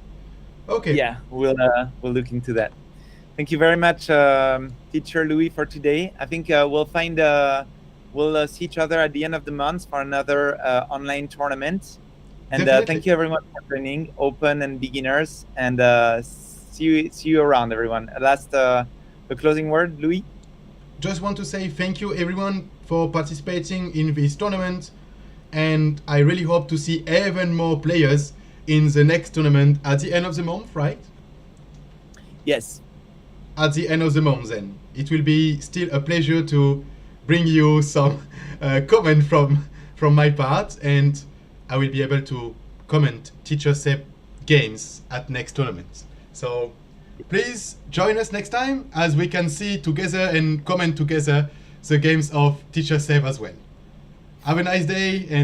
Speaker 3: Okay.
Speaker 1: Yeah, we'll look into that. Thank you very much, teacher Louis, for today. I think we'll see each other at the end of the month for another online tournament. And thank you everyone for joining, open and beginners. And see you around, everyone. Last a closing word, Louis.
Speaker 3: Just want to say thank you everyone for participating in this tournament, and I really hope to see even more players in the next tournament at the end of the month, right?
Speaker 1: Yes.
Speaker 3: at the end of the month. Then it will be still a pleasure to bring you some comment from my part, and I will be able to comment Teacher Save games at next tournament. So please join us next time as we can see together and comment together the games of Teacher Save as well. Have a nice day and